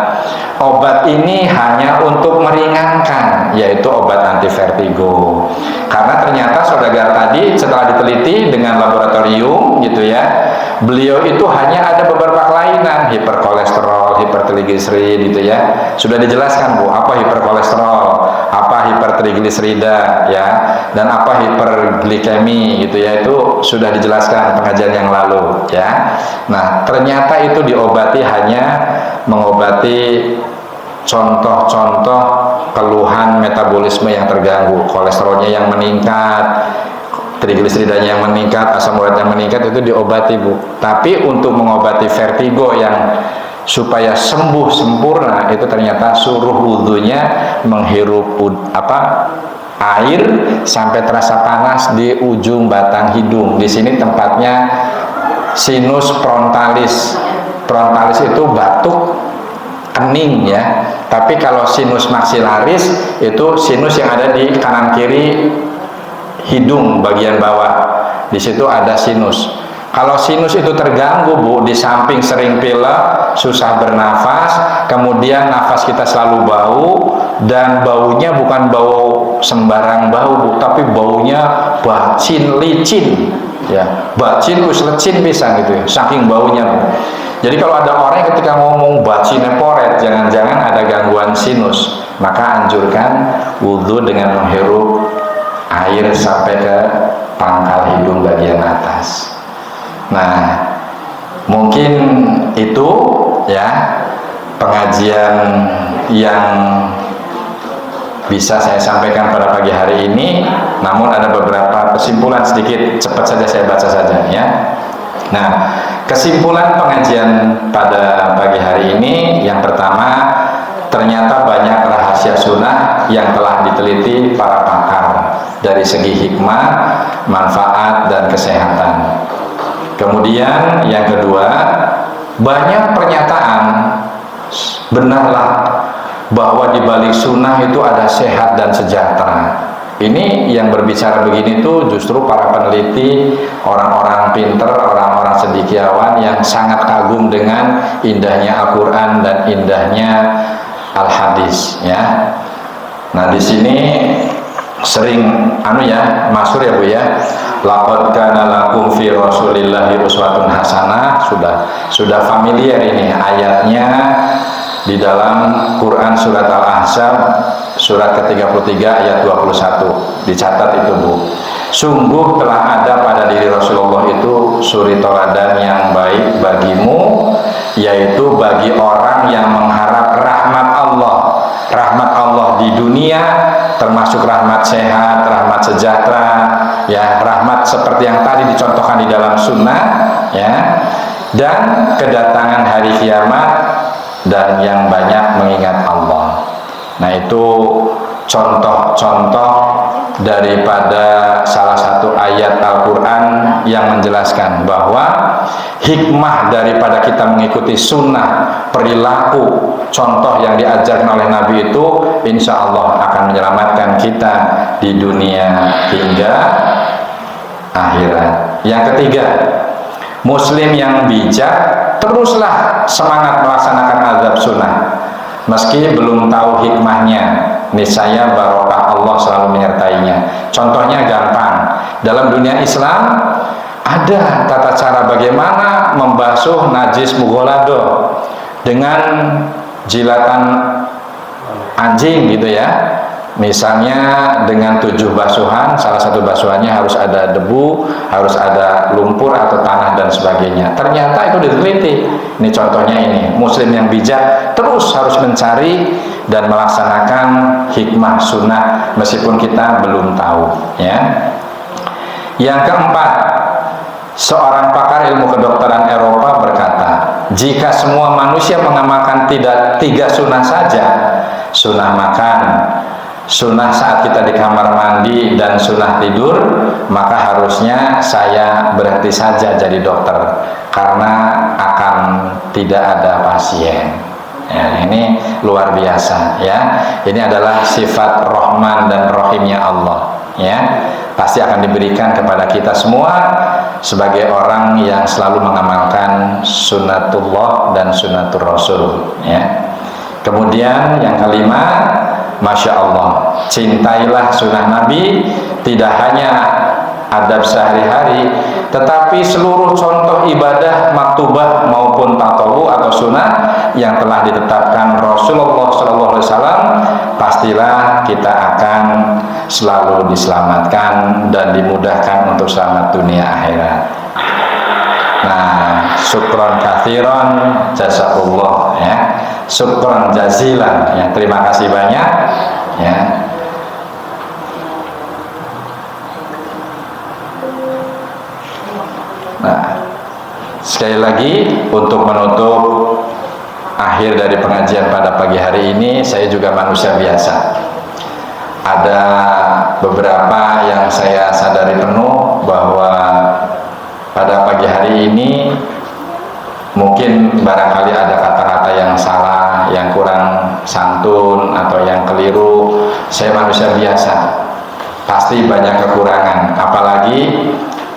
Obat ini hanya untuk meringankan, yaitu obat anti vertigo. Karena ternyata saudagar tadi setelah diteliti dengan laboratorium gitu ya, beliau itu hanya ada beberapa kelainan, hiperkolesterol, hipertrigliserid gitu ya. Sudah dijelaskan Bu, apa hiperkolesterol, apa hipertrigliserida ya, dan apa hiperglikemi gitu ya, itu sudah dijelaskan pengajian yang lalu ya. Nah, ternyata itu diobati hanya mengobati contoh-contoh keluhan metabolisme yang terganggu, kolesterolnya yang meningkat, trigliseridanya yang meningkat, asam urat yang meningkat, itu diobati Bu. Tapi untuk mengobati vertigo yang supaya sembuh sempurna, itu ternyata suruh wudhunya menghirup air sampai terasa panas di ujung batang hidung. Di sini tempatnya sinus frontalis. Frontalis itu batuk kening ya. Tapi kalau sinus maxillaris itu sinus yang ada di kanan kiri hidung bagian bawah. Di situ ada sinus. Kalau sinus itu terganggu Bu, di samping sering pilek, susah bernafas, kemudian nafas kita selalu bau, dan baunya bukan bau sembarang bau Bu, tapi baunya bacin, licin ya, bacin us lecin pisang gitu ya, saking baunya Bu. Jadi kalau ada orang yang ketika ngomong bacine poret, jangan-jangan ada gangguan sinus, maka anjurkan wudhu dengan menghirup air sampai ke pangkal hidung bagian atas. Nah, mungkin itu ya pengajian yang bisa saya sampaikan pada pagi hari ini. Namun ada beberapa kesimpulan sedikit, cepat saja saya baca saja ya. Nah, kesimpulan pengajian pada pagi hari ini, yang pertama, ternyata banyak rahasia sunnah yang telah diteliti para pakar dari segi hikmah, manfaat, dan kesehatan. Kemudian yang kedua, banyak pernyataan benarlah bahwa di balik sunnah itu ada sehat dan sejahtera. Ini yang berbicara begini tuh justru para peneliti, orang-orang pinter, orang-orang cendekiawan yang sangat kagum dengan indahnya Al-Quran dan indahnya Al-Hadis, ya. Nah, di sini sering masyhur ya Bu ya. Laqad kana lakum fi Rasulillahi uswatun hasanah, sudah familiar ini ayatnya di dalam Quran surat Al-Ahzab surat ke-33 ayat 21. Dicatat itu Bu. Sungguh telah ada pada diri Rasulullah itu suri teladan yang baik bagimu, yaitu bagi orang yang mengharap rahmat Allah. Rahmat Allah di dunia termasuk rahmat sehat, rahmat sejahtera, ya, rahmat seperti yang tadi dicontohkan di dalam sunnah, ya, dan kedatangan hari kiamat dan yang banyak mengingat Allah. Nah, itu contoh-contoh daripada salah satu ayat Al-Quran yang menjelaskan bahwa hikmah daripada kita mengikuti sunnah, perilaku, contoh yang diajarkan oleh Nabi itu insya Allah akan menyelamatkan kita di dunia hingga akhirat. Yang ketiga, Muslim yang bijak teruslah semangat melaksanakan azab sunnah meski belum tahu hikmahnya. Niscaya barokah Allah selalu menyertainya. Contohnya gampang, dalam dunia Islam ada tata cara bagaimana membasuh najis mughalladho dengan jilatan anjing gitu ya. Misalnya dengan 7 basuhan, salah satu basuhannya harus ada debu, harus ada lumpur atau tanah dan sebagainya. Ternyata itu diteliti. Ini contohnya ini, Muslim yang bijak terus harus mencari dan melaksanakan hikmah sunnah meskipun kita belum tahu, ya. Yang keempat, seorang pakar ilmu kedokteran Eropa berkata, jika semua manusia mengamalkan tiga sunnah saja, sunnah makan, sunnah saat kita di kamar mandi, dan sunnah tidur, maka harusnya saya berhenti saja jadi dokter karena akan tidak ada pasien. Ya, ini luar biasa, ya. Ini adalah sifat Rahman dan Rahimnya Allah, ya. Pasti akan diberikan kepada kita semua sebagai orang yang selalu mengamalkan sunnatullah dan sunnatur Rasul, ya. Kemudian yang kelima, Masya Allah, cintailah sunnah Nabi, tidak hanya adab sehari-hari, tetapi seluruh contoh ibadah maktubah maupun tatawu atau sunnah yang telah ditetapkan Rasulullah SAW, pastilah kita akan selalu diselamatkan dan dimudahkan untuk selamat dunia akhirat. Nah, syukron kathiron jazakallah, ya. Syukron jazilan, ya. Terima kasih banyak, ya. Nah, sekali lagi untuk menutup akhir dari pengajian pada pagi hari ini, saya juga manusia biasa. Ada beberapa yang saya sadari penuh bahwa pada pagi hari ini mungkin barangkali ada kata-kata yang salah, yang kurang santun atau yang keliru. Saya manusia biasa, pasti banyak kekurangan. Apalagi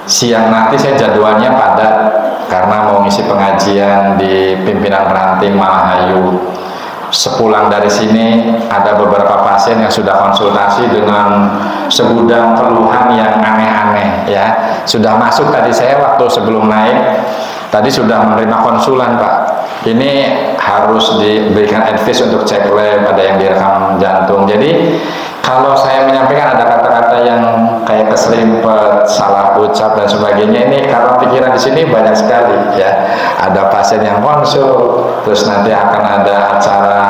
siang nanti saya jadwalnya padat karena mau ngisi pengajian di pimpinan ranting Malahayu. Sepulang dari sini ada beberapa pasien yang sudah konsultasi dengan segudang keluhan yang aneh-aneh, ya. Sudah masuk tadi saya waktu sebelum naik, tadi sudah menerima konsulan, Pak. Ini harus diberikan advice untuk cek lab, ada yang direkam jantung. Jadi kalau saya menyampaikan ada kata-kata yang kayak keselimpet, salah ucap dan sebagainya, ini karena pikiran di sini banyak sekali, ya. Ada pasien yang konsul, terus nanti akan ada acara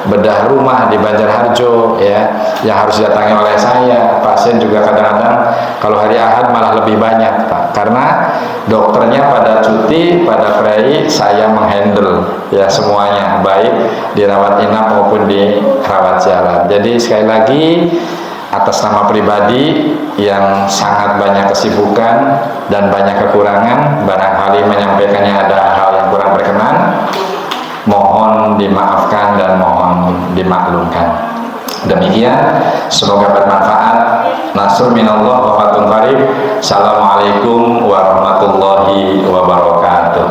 bedah rumah di Banjarharjo ya, yang harus didatangi oleh saya. Pasien juga kadang-kadang kalau hari Ahad malah lebih banyak Pak, karena dokternya pada cuti, pada prei, saya menghandle ya semuanya, baik di rawat inap maupun di rawat jalan. Jadi sekali lagi atas nama pribadi yang sangat banyak kesibukan dan banyak kekurangan, barangkali menyampaikannya ada hal yang kurang berkenan, mohon dimaafkan dan mohon dimaklumkan. Demikian, semoga bermanfaat. Nasrul minallah wa fathun qarib. Assalamualaikum warahmatullahi wabarakatuh.